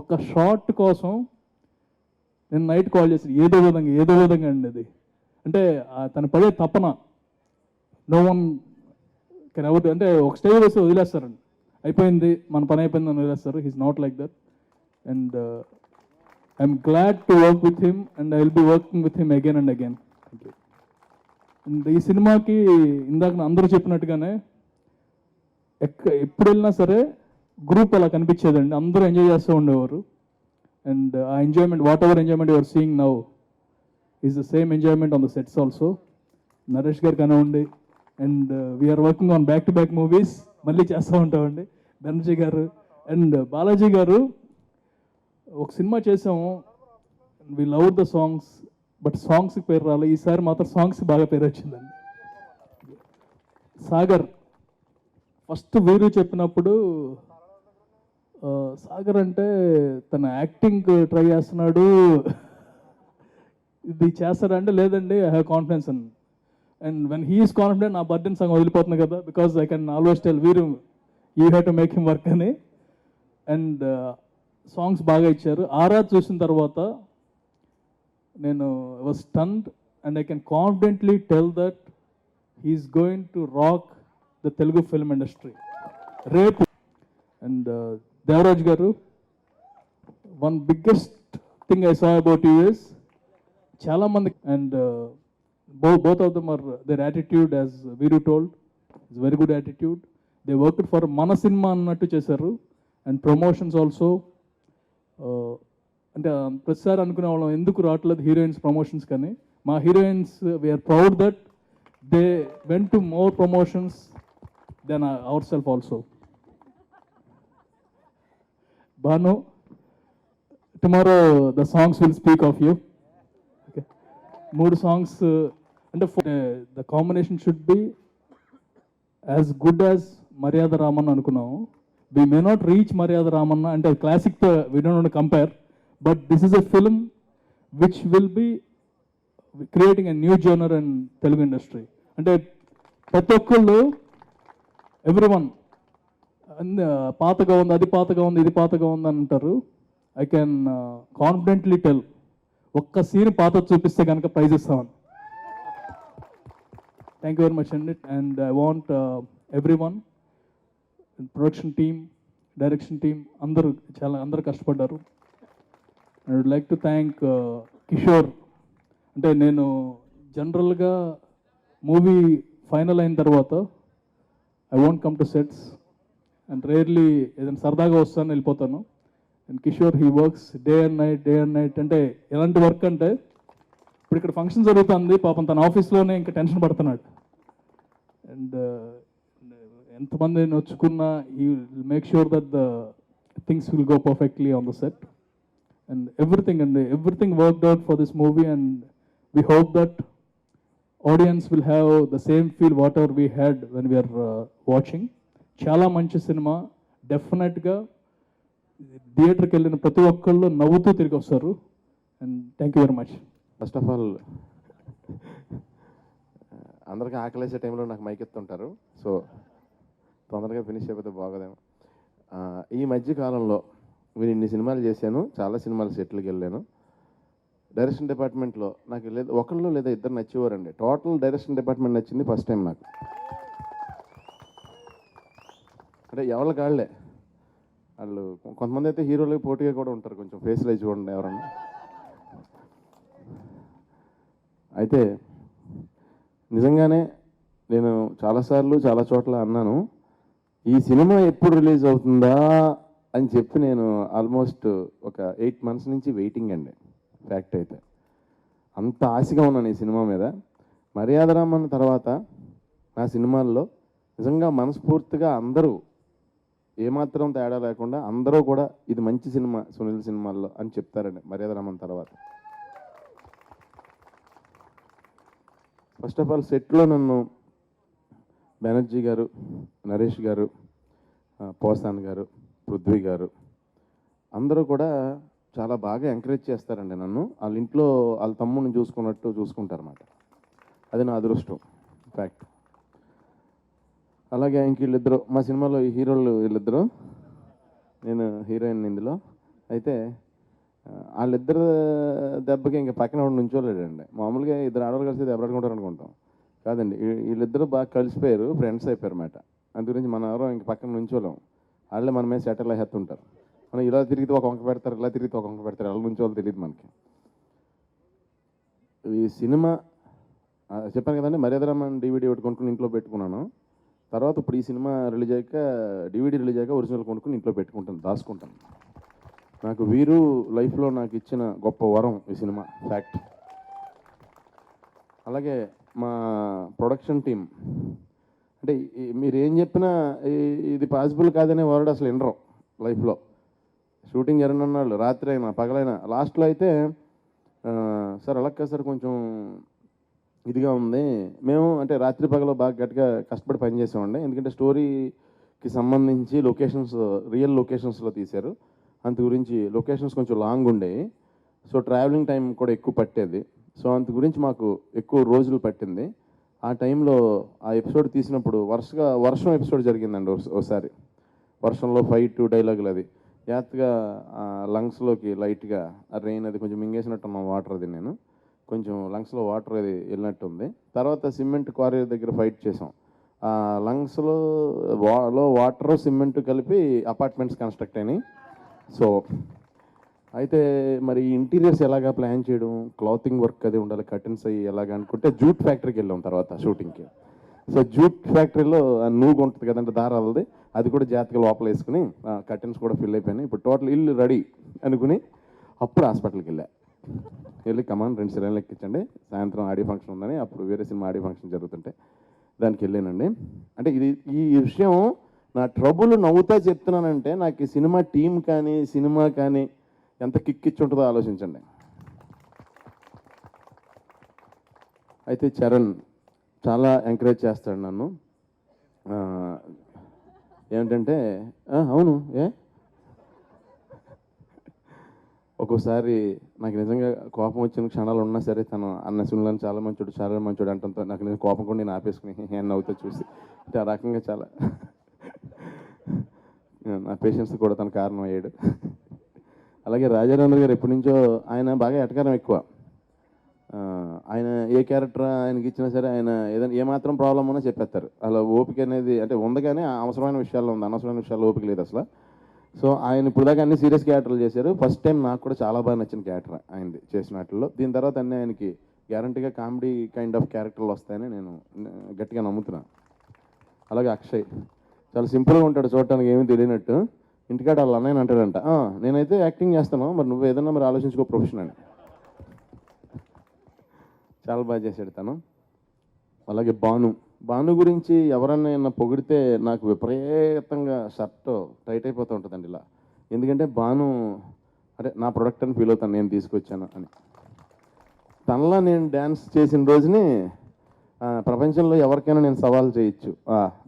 ఒక షార్ట్ కోసం నేను నైట్ కాల్ చేసి ఏదో విధంగా అండి అది. అంటే తను పడే తపన నో వన్ కెన్ ఎవర్, అంటే ఒక స్టేజ్ వేసి వదిలేస్తారండి, అయిపోయింది మన పని అయిపోయింది అని వదిలేస్తారు. He's not like that. And I'm glad to work with him and I will be working with him again and again. And ఈ సినిమాకి ఇందాక అందరూ చెప్పినట్టుగానే ఎప్పుడు వెళ్ళినా సరే గ్రూప్ అలా కనిపించేదండి, అందరూ ఎంజాయ్ చేస్తూ ఉండేవారు. And our enjoyment, whatever enjoyment you are seeing now, is the same enjoyment on the sets also. Naresh garu kanavandi, and we are working on back-to-back movies. Malli chestha untavandi. Banerjee garu and Balaji garu oka cinema chesamu. We loved the songs, but songs ki peru rale. Ee sari matram songs ki baga peru vachindandi. Sagar first veeru cheppinappudu Sagar అంటే తన acting try చేస్తున్నాడు, ఇది చేస్తాడంటే లేదండి I have confidence అని. And when he's confident నా burden సంగం వదిలిపోతుంది కదా, because I can always tell Veeru you have to make him work అని. అండ్ సాంగ్స్ బాగా ఇచ్చారు. ఆరా చూసిన తర్వాత నేను was stunned and I can confidently tell that he's going to rock the Telugu film industry రేపు. And Devaraj garu, one biggest thing I saw about you is chala mandi, and both of them are, their attitude, as Veeru told, is very good attitude. They worked for mana cinema annattu chesaru, and promotions also. అంటే ప్రతిసారి అనుకునే వాళ్ళం ఎందుకు రావట్లేదు heroines promotions, కానీ మా heroines we are proud that they went to more promotions then our self also. Banu, tomorrow the songs will speak of you. Okay. 3 songs, and the combination should be as good as Maryada Ramanna anukunnam. We may not reach Maryada Ramanna, and classic we don't want to compare, but this is a film which will be creating a new genre in Telugu industry. And prati okkallu, everyone పాతగా ఉంది, అది పాతగా ఉంది, ఇది పాతగా ఉంది అని అంటారు. ఐ కెన్ కాన్ఫిడెంట్లీ టెల్, ఒక్క సీన్ పాత చూపిస్తే కనుక ప్రైజ్ ఇస్తామని. థ్యాంక్ యూ వెరీ మచ్ అండి. And I want every one, production team, direction team, అందరూ కష్టపడ్డారు. I would like to thank Kishore. అంటే నేను జనరల్గా మూవీ ఫైనల్ అయిన తర్వాత I won't come to sets, and rarely ఏదైనా సరదాగా వస్తాను వెళ్ళిపోతాను. And Kishore he works day and night అంటే ఎలాంటి వర్క్ అంటే ఇప్పుడు ఇక్కడ ఫంక్షన్ జరుగుతుంది, పాపం తన ఆఫీస్లోనే ఇంకా టెన్షన్ పడుతున్నాడు. అండ్ ఎంతమంది నొచ్చుకున్నా ఈ make sure that the things will go perfectly on the set and everything worked out for this movie and we hope that audience will have the same feel whatever we had when we are watching. చాలా మంచి cinema, డెఫినెట్గా థియేటర్కి వెళ్ళిన ప్రతి ఒక్కళ్ళు నవ్వుతూ తిరిగి వస్తారు. And thank you very much. First of all అందరికీ ఆకలేసే టైంలో నాకు మైక్ ఎత్తుంటారు, సో తొందరగా ఫినిష్ అయిపోతే బాగోదేమో. ఈ మధ్య కాలంలో నేను ఇన్ని సినిమాలు చేశాను, చాలా సినిమాలు సెటిల్కి వెళ్ళాను. డైరెక్షన్ డిపార్ట్మెంట్లో నాకు లేదా ఒకళ్ళు లేదా ఇద్దరు నచ్చేవారండి. టోటల్ డైరెక్షన్ డిపార్ట్మెంట్ నచ్చింది ఫస్ట్ టైం నాకు. అంటే ఎవరి కాళ్ళే వాళ్ళు, కొంతమంది అయితే హీరోలకి పోటీగా కూడా ఉంటారు, కొంచెం ఫేస్లో చూడండి ఎవరన్నా. అయితే నిజంగానే నేను చాలాసార్లు చాలా చోట్ల అన్నాను, ఈ సినిమా ఎప్పుడు రిలీజ్ అవుతుందా అని చెప్పి నేను ఆల్మోస్ట్ ఒక 8 months నుంచి వెయిటింగ్ అండి. ఫ్యాక్ట్ అయితే అంత ఆశగా ఉన్నాను ఈ సినిమా మీద. మర్యాదరామన్ తర్వాత నా సినిమాల్లో నిజంగా మనస్ఫూర్తిగా అందరూ ఏమాత్రం తేడా లేకుండా అందరూ కూడా ఇది మంచి సినిమా సునీల్ సినిమాల్లో అని చెప్తారండి మర్యాదరామన్ తర్వాత. ఫస్ట్ ఆఫ్ ఆల్ సెట్లో నన్ను బెనర్జీ గారు, నరేష్ గారు, పోసాన్ గారు, పృథ్వీ గారు అందరూ కూడా చాలా బాగా ఎంకరేజ్ చేస్తారండి నన్ను. వాళ్ళ ఇంట్లో వాళ్ళ తమ్ముడిని చూసుకున్నట్టు చూసుకుంటారన్నమాట. అది నా అదృష్టం ఫ్యాక్ట్. అలాగే ఇంక వీళ్ళిద్దరు మా సినిమాలో ఈ హీరోలు వీళ్ళిద్దరు, నేను హీరోయిన్ ఇందులో. అయితే వాళ్ళిద్దరు దెబ్బకి ఇంకా పక్కన ఒకటి నుంచోలేడండి. మామూలుగా ఇద్దరు ఆడవాళ్ళు కలిసి దెబ్బలాడుకుంటారు అనుకుంటాం, కాదండి వీళ్ళిద్దరూ బాగా కలిసిపోయారు, ఫ్రెండ్స్ అయిపోయారు అన్నమాట. అందు గురించి మనం ఎవరో ఇంక పక్కన నుంచోలేం, వాళ్ళే మన మీద సెటిల్ అయ్యేస్తుంటారు. మనం ఇలా తిరిగితే ఒక వంక పెడతారు, ఇలా తిరిగితే ఒక వంక పెడతారు, ఎలా నుంచోవాలో తెలియదు మనకి. ఈ సినిమా చెప్పాను కదండి, మర్యాదరామన్ DVD ఒకటి కొనుక్కుని ఇంట్లో పెట్టుకున్నాను. తర్వాత ఇప్పుడు ఈ సినిమా రిలీజ్ అయ్యాక DVD రిలీజ్ అయ్యాక ఒరిజినల్ కొనుక్కుని ఇంట్లో పెట్టుకుంటాను, దాచుకుంటాను. నాకు వీరు లైఫ్లో నాకు ఇచ్చిన గొప్ప వరం ఈ సినిమా ఫ్యాక్ట్. అలాగే మా ప్రొడక్షన్ టీం, అంటే మీరు ఏం చెప్పినా ఇది పాసిబుల్ కాదనే వర్డ్ అసలు వినరు లైఫ్లో. షూటింగ్ జరిగిన వాళ్ళు రాత్రి అయినా పగలైనా, లాస్ట్లో అయితే సార్ అలా కాదు సార్ కొంచెం ఇదిగా ఉంది, మేము అంటే రాత్రి పగలు బాగా గట్టిగా కష్టపడి పనిచేసామండి. ఎందుకంటే స్టోరీకి సంబంధించి లొకేషన్స్ రియల్ లొకేషన్స్లో తీశారు, అందు గురించి లొకేషన్స్ కొంచెం లాంగ్ ఉండేవి, సో ట్రావెలింగ్ టైం కూడా ఎక్కువ పట్టేది. సో అందు గురించి మాకు ఎక్కువ రోజులు పట్టింది. ఆ టైంలో ఆ ఎపిసోడ్ తీసినప్పుడు వర్షం ఎపిసోడ్ జరిగిందండి ఒకసారి. వర్షంలో ఫైట్ డైలాగులు అది జాగ్రత్తగా లంగ్స్లోకి లైట్గా ఆ రెయిన్ అది కొంచెం మింగేసినట్టున్నాం వాటర్, అది నేను కొంచెం లంగ్స్లో వాటర్ అది వెళ్ళినట్టుంది. తర్వాత సిమెంట్ క్వారీ దగ్గర ఫైట్ చేసాం. ఆ లంగ్స్లో వాటర్ సిమెంట్ కలిపి అపార్ట్మెంట్స్ కన్స్ట్రక్ట్ అయినాయి. సో అయితే మరి ఇంటీరియర్స్ ఎలాగా ప్లాన్ చేయడం, క్లాతింగ్ వర్క్ అది ఉండాలి, కర్టన్స్ అయ్యి ఎలాగా అనుకుంటే జూట్ ఫ్యాక్టరీకి వెళ్ళాం తర్వాత షూటింగ్కి. సో జూట్ ఫ్యాక్టరీలో నూగు ఉంటుంది కదంటే దారాలది, అది కూడా జాగ్రత్తగా లోపల వేసుకుని కర్టన్స్ కూడా ఫిల్ అయిపోయినాయి. ఇప్పుడు టోటల్ ఇల్లు రెడీ అనుకుని అప్పుడు హాస్పిటల్కి వెళ్ళి కమాన్ 2 సిలిండర్లు ఎక్కించండి, సాయంత్రం ఆడియో ఫంక్షన్ ఉందని, అప్పుడు వేరే సినిమా ఆడియో ఫంక్షన్ జరుగుతుంటే దానికి వెళ్ళానండి. అంటే ఈ విషయం నా ట్రబుల్ నవ్వుతా చెప్తున్నానంటే నాకు ఈ సినిమా టీం కానీ సినిమా కానీ ఎంత కిక్కిచ్చి ఉంటుందో ఆలోచించండి. అయితే చరణ్ చాలా ఎంకరేజ్ చేస్తాడు నన్ను. ఏమిటంటే అవును ఒక్కోసారి నాకు నిజంగా కోపం వచ్చిన క్షణాలు ఉన్నా సరే తను అన్న సినిమాలను చాలా మంచోడు అంటంతో నాకు నిజంగా కోపం కూడా నేను ఆపేసుకుని నేను నవ్వుతా చూసి అంటే ఆ రకంగా చాలా నా పేషెన్స్ కూడా తన కారణం అయ్యాడు. అలాగే రాజారామన్ గారు ఎప్పటి నుంచో ఆయన బాగా ఎటకారం ఎక్కువ. ఆయన ఏ క్యారెక్టర్ ఆయనకి ఇచ్చినా సరే ఆయన ఏదైనా ఏమాత్రం ప్రాబ్లం ఉన్నా చెప్పేస్తారు. అలా ఓపిక అనేది అంటే ఉంది, కానీ అవసరమైన విషయాల్లో ఉంది, అనవసరమైన విషయాల్లో ఓపిక లేదు అసలు. సో ఆయన ఇప్పుడు దాకా అన్ని సీరియస్ క్యారెక్టర్లు చేశారు. ఫస్ట్ టైం నాకు కూడా చాలా బాగా నచ్చిన క్యారెక్టర్ ఆయనది చేసిన వాటిల్లో. దీని తర్వాత అన్నీ ఆయనకి గ్యారంటీగా కామెడీ కైండ్ ఆఫ్ క్యారెక్టర్లు వస్తాయని నేను గట్టిగా నమ్ముతున్నాను. అలాగే అక్షయ్ చాలా సింపుల్గా ఉంటాడు, చూడటానికి ఏమీ తెలియనట్టు, ఇంటికాడ వాళ్ళ అన్నయ్య అంటాడంట, నేనైతే యాక్టింగ్ చేస్తాను, మరి నువ్వు ఏదన్నా మరి ఆలోచించుకో ప్రొఫెషన్ అని. చాలా బాగా చేశాడు తను. అలాగే భాను గురించి ఎవరన్నా పొగిడితే నాకు విపరీతంగా షర్ట్ టైట్ అయిపోతూ ఉంటుందండి ఇలా. ఎందుకంటే భాను అంటే నా ప్రొడక్ట్ అని ఫీల్ అవుతాను, నేను తీసుకొచ్చాను అని. తనలా నేను డ్యాన్స్ చేసిన రోజుని ప్రపంచంలో ఎవరికైనా నేను సవాల్ చేయొచ్చు,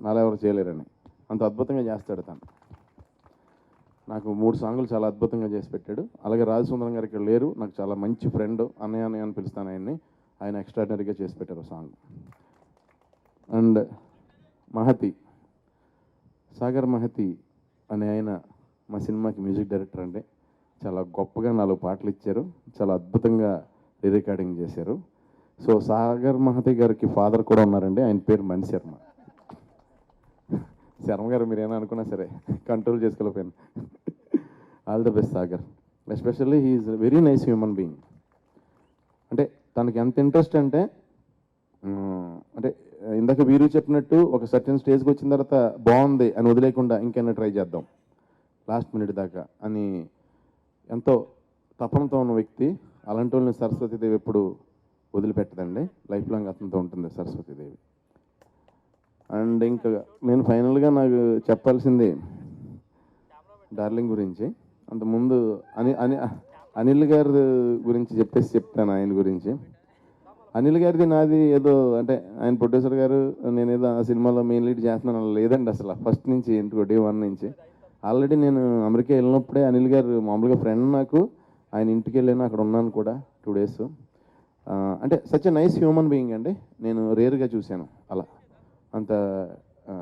నాలా ఎవరు చేయలేరని. అంత అద్భుతంగా చేస్తాడు తను. నాకు 3 సాంగులు చాలా అద్భుతంగా చేసి పెట్టాడు. అలాగే రాజసుందరం గారు ఇక్కడ లేరు, నాకు చాలా మంచి ఫ్రెండ్, అన్నయ్య అని పిలుస్తాను ఆయన్ని. ఆయన ఎక్స్ట్రాడినరీగా చేసి పెట్టారు సాంగ్. అండ్ సాగర్ మహతి అనే ఆయన మా సినిమాకి మ్యూజిక్ డైరెక్టర్ అండి. చాలా గొప్పగా 4 పాటలు ఇచ్చారు, చాలా అద్భుతంగా రికార్డింగ్ చేశారు. సో సాగర్ మహతి గారికి ఫాదర్ కూడా ఉన్నారండి, ఆయన పేరు మణి శర్మ. శర్మ గారు మీరేనా అనుకున్నా సరే కంట్రోల్ చేసుకోలేకపోయాను. All the best Sagar. Especially he's very nice human being. అంటే తనకి ఎంత ఇంట్రెస్ట్ అంటే ఇందాక వీరు చెప్పినట్టు ఒక సర్టెన్ స్టేజ్కి వచ్చిన తర్వాత బాగుంది అని వదిలేకుండా ఇంకైనా ట్రై చేద్దాం లాస్ట్ మినిట్ దాకా అని ఎంతో తపనతో ఉన్న వ్యక్తి. అలాంటి వాళ్ళని సరస్వతీదేవి ఎప్పుడు వదిలిపెట్టదండి, లైఫ్ లాంగ్ అతనితో ఉంటుంది సరస్వతీదేవి. అండ్ ఇంకా నేను ఫైనల్గా నాకు చెప్పాల్సింది డార్లింగ్ గురించి. అంతకుముందు అనిల్ గారి గురించి చెప్తాను. ఆయన గురించి అనిల్ గారిది నాది ఏదో అంటే ఆయన ప్రొడ్యూసర్ గారు నేనేదో ఆ సినిమాలో మెయిన్ లీడ్ చేస్తున్నాను లేదండి. అసలు ఫస్ట్ నుంచి డే 1 నుంచి ఆల్రెడీ నేను అమెరికా వెళ్ళినప్పుడే అనిల్ గారు మామూలుగా ఫ్రెండ్ నాకు. ఆయన ఇంటికి వెళ్ళాను, అక్కడ ఉన్నాను కూడా 2 days. అంటే such a nice human being అండి. నేను రేర్గా చూశాను అలా. అంత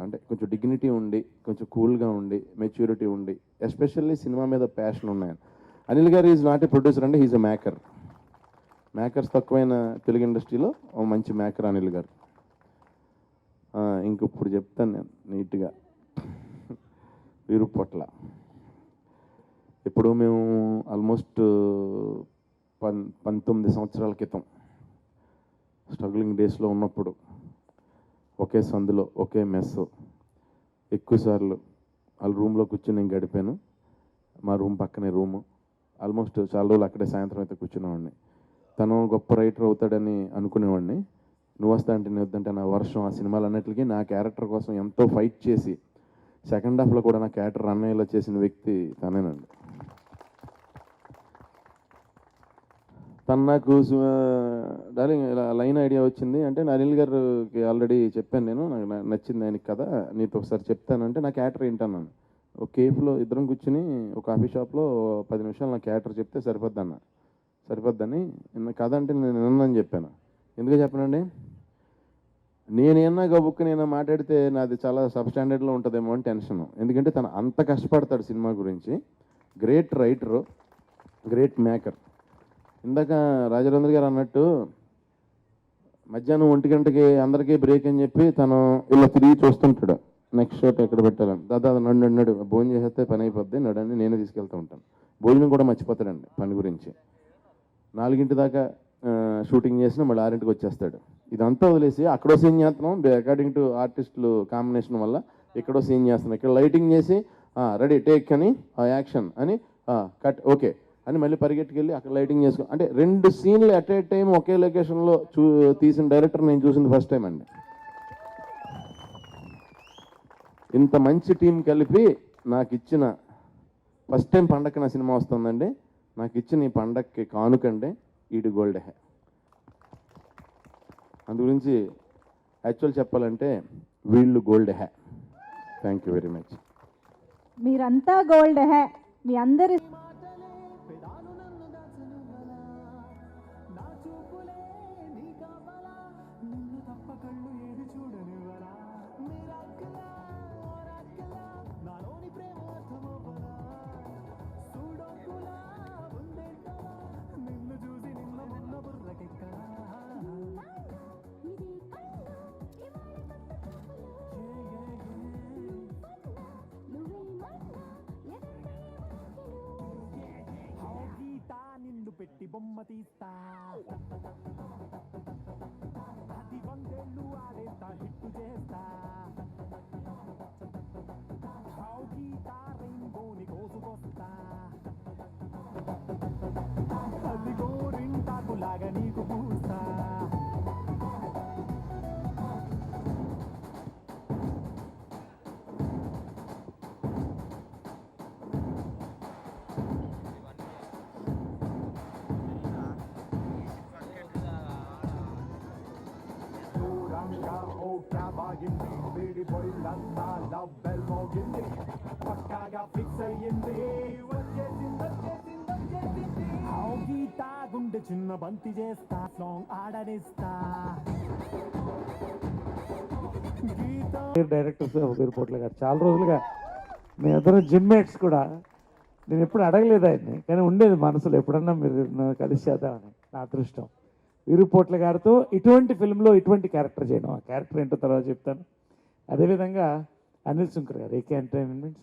అంటే కొంచెం డిగ్నిటీ ఉండి, కొంచెం కూల్గా ఉండి, మెచ్యూరిటీ ఉండి, ఎస్పెషల్లీ సినిమా మీద ప్యాషన్ ఉన్నాయని. Anil garu is not a producer అండి, హీజ్ ఎ మేకర్. మేకర్స్ తక్కువైన తెలుగు ఇండస్ట్రీలో మంచి మేకర్ అనిల్ గారు. ఇంకొప్పుడు చెప్తాను నేను నీట్గా. వీరుపొట్ల ఇప్పుడు మేము ఆల్మోస్ట్ 19 సంవత్సరాల క్రితం స్ట్రగ్లింగ్ డేస్లో ఉన్నప్పుడు ఒకే సందులో ఒకే మెస్ ఎక్కువసార్లు వాళ్ళ రూమ్లో కూర్చొని నేను గడిపాను. మా రూమ్ పక్కనే రూము. ఆల్మోస్ట్ చాలా రోజులు అక్కడే సాయంత్రం అయితే కూర్చునేవాడిని. తను గొప్ప రైటర్ అవుతాడని అనుకునేవాడిని. నువ్వు వస్తా అంటే నేను వద్దంటే నా వర్షం ఆ సినిమాలు అన్నిటికీ నా క్యారెక్టర్ కోసం ఎంతో ఫైట్ చేసి సెకండ్ హాఫ్లో కూడా నా క్యారెక్టర్ రన్ అయ్యేలా చేసిన వ్యక్తి తనేనండి. తను నాకు డార్లింగ్ ఇలా లైన్ ఐడియా వచ్చింది అంటే అనిల్ గారికి ఆల్రెడీ చెప్పాను నేను, నాకు నచ్చింది ఆయనకి కదా, నీతో ఒకసారి చెప్తానంటే నా క్యారెక్టర్ ఏంటన్నాను. ఒక కేఫ్లో ఇద్దరం కూర్చుని ఒక కాఫీ షాప్లో 10 నిమిషాలు నా క్యారెక్టర్ చెప్తే సరిపోద్దని కథ అంటే నేను విన్నాను చెప్పాను. ఎందుకు చెప్పనండి, నేనేనా గబుక్కు నేను మాట్లాడితే నాది చాలా సబ్ స్టాండర్డ్లో ఉంటుందేమో అని టెన్షన్. ఎందుకంటే తను అంత కష్టపడతాడు సినిమా గురించి. Great writer, great maker. ఇందాక రాజేంద్ర గారు అన్నట్టు మధ్యాహ్నం 1 గంటకి అందరికీ బ్రేక్ అని చెప్పి తను ఇలా తిరిగి చూస్తుంటాడు నెక్స్ట్ షాట్ ఎక్కడ పెట్టాలని. దాదా నడు భోజనం చేసేస్తే పని అయిపోద్ది నడని నేనే తీసుకెళ్తూ ఉంటాను. భోజనం కూడా మర్చిపోతాడండి పని గురించి. 4 దాకా షూటింగ్ చేసిన మళ్ళీ 6 వచ్చేస్తాడు. ఇదంతా వదిలేసి అక్కడో సీన్ చేస్తున్నాం అకార్డింగ్ టు ఆర్టిస్టులు కాంబినేషన్ వల్ల ఎక్కడో సీన్ చేస్తున్నాం. ఇక్కడ లైటింగ్ చేసి రెడీ టేక్ అని యాక్షన్ అని కట్ ఓకే అని మళ్ళీ పరిగెట్టుకెళ్ళి అక్కడ లైటింగ్ చేసుకో అంటే 2 సీన్లు అట్ ఏ టైం ఒకే లొకేషన్లో తీసిన డైరెక్టర్ నేను చూసింది ఫస్ట్ టైం అండి. ఇంత మంచి టీం కలిపి నాకు ఇచ్చిన ఫస్ట్ టైం పండగకి నా సినిమా వస్తుందండి. నాకు ఇచ్చిన ఈ పండగకి కానుకండి ఈడు గోల్డ్ హే. అందు గురించి యాక్చువల్ చెప్పాలంటే వీళ్ళు gold hey. Thank you very much. మీరంతా గోల్డ్ హే. మీ అందరి పెట్టి బొమ్మ తీస్తా అది 100 ఏళ్ళు ఆడేస్తా హిట్టు చేస్తా గీతా రెయిన్బోని క్యాబ్ ఆగింది వేడిపోయిందంతా లవ్ బెల్ మోగింది పక్కాగా ఫిక్స్ అయ్యింది గీత గుండె చిన్న బంతి చేస్తా సాంగ్ ఆడనిస్తా డైరెక్టర్ వీరుపోట్ల గారు చాలా రోజులుగా మీ ఇద్దరు జిమ్మేట్స్ కూడా నేను ఎప్పుడు అడగలేదు ఆయన్ని, కానీ ఉండేది మనసులో ఎప్పుడన్నా మీరు నన్ను కలిసి చేద్దామని. నా అదృష్టం వీరుపోట్ల గారితో ఇటువంటి ఫిల్మ్లో ఇటువంటి క్యారెక్టర్ చేయడం. ఆ క్యారెక్టర్ ఏంటో తర్వాత చెప్తాను. అదేవిధంగా అనిల్ శంకర్ గారు, ఏకే ఎంటర్టైన్మెంట్స్,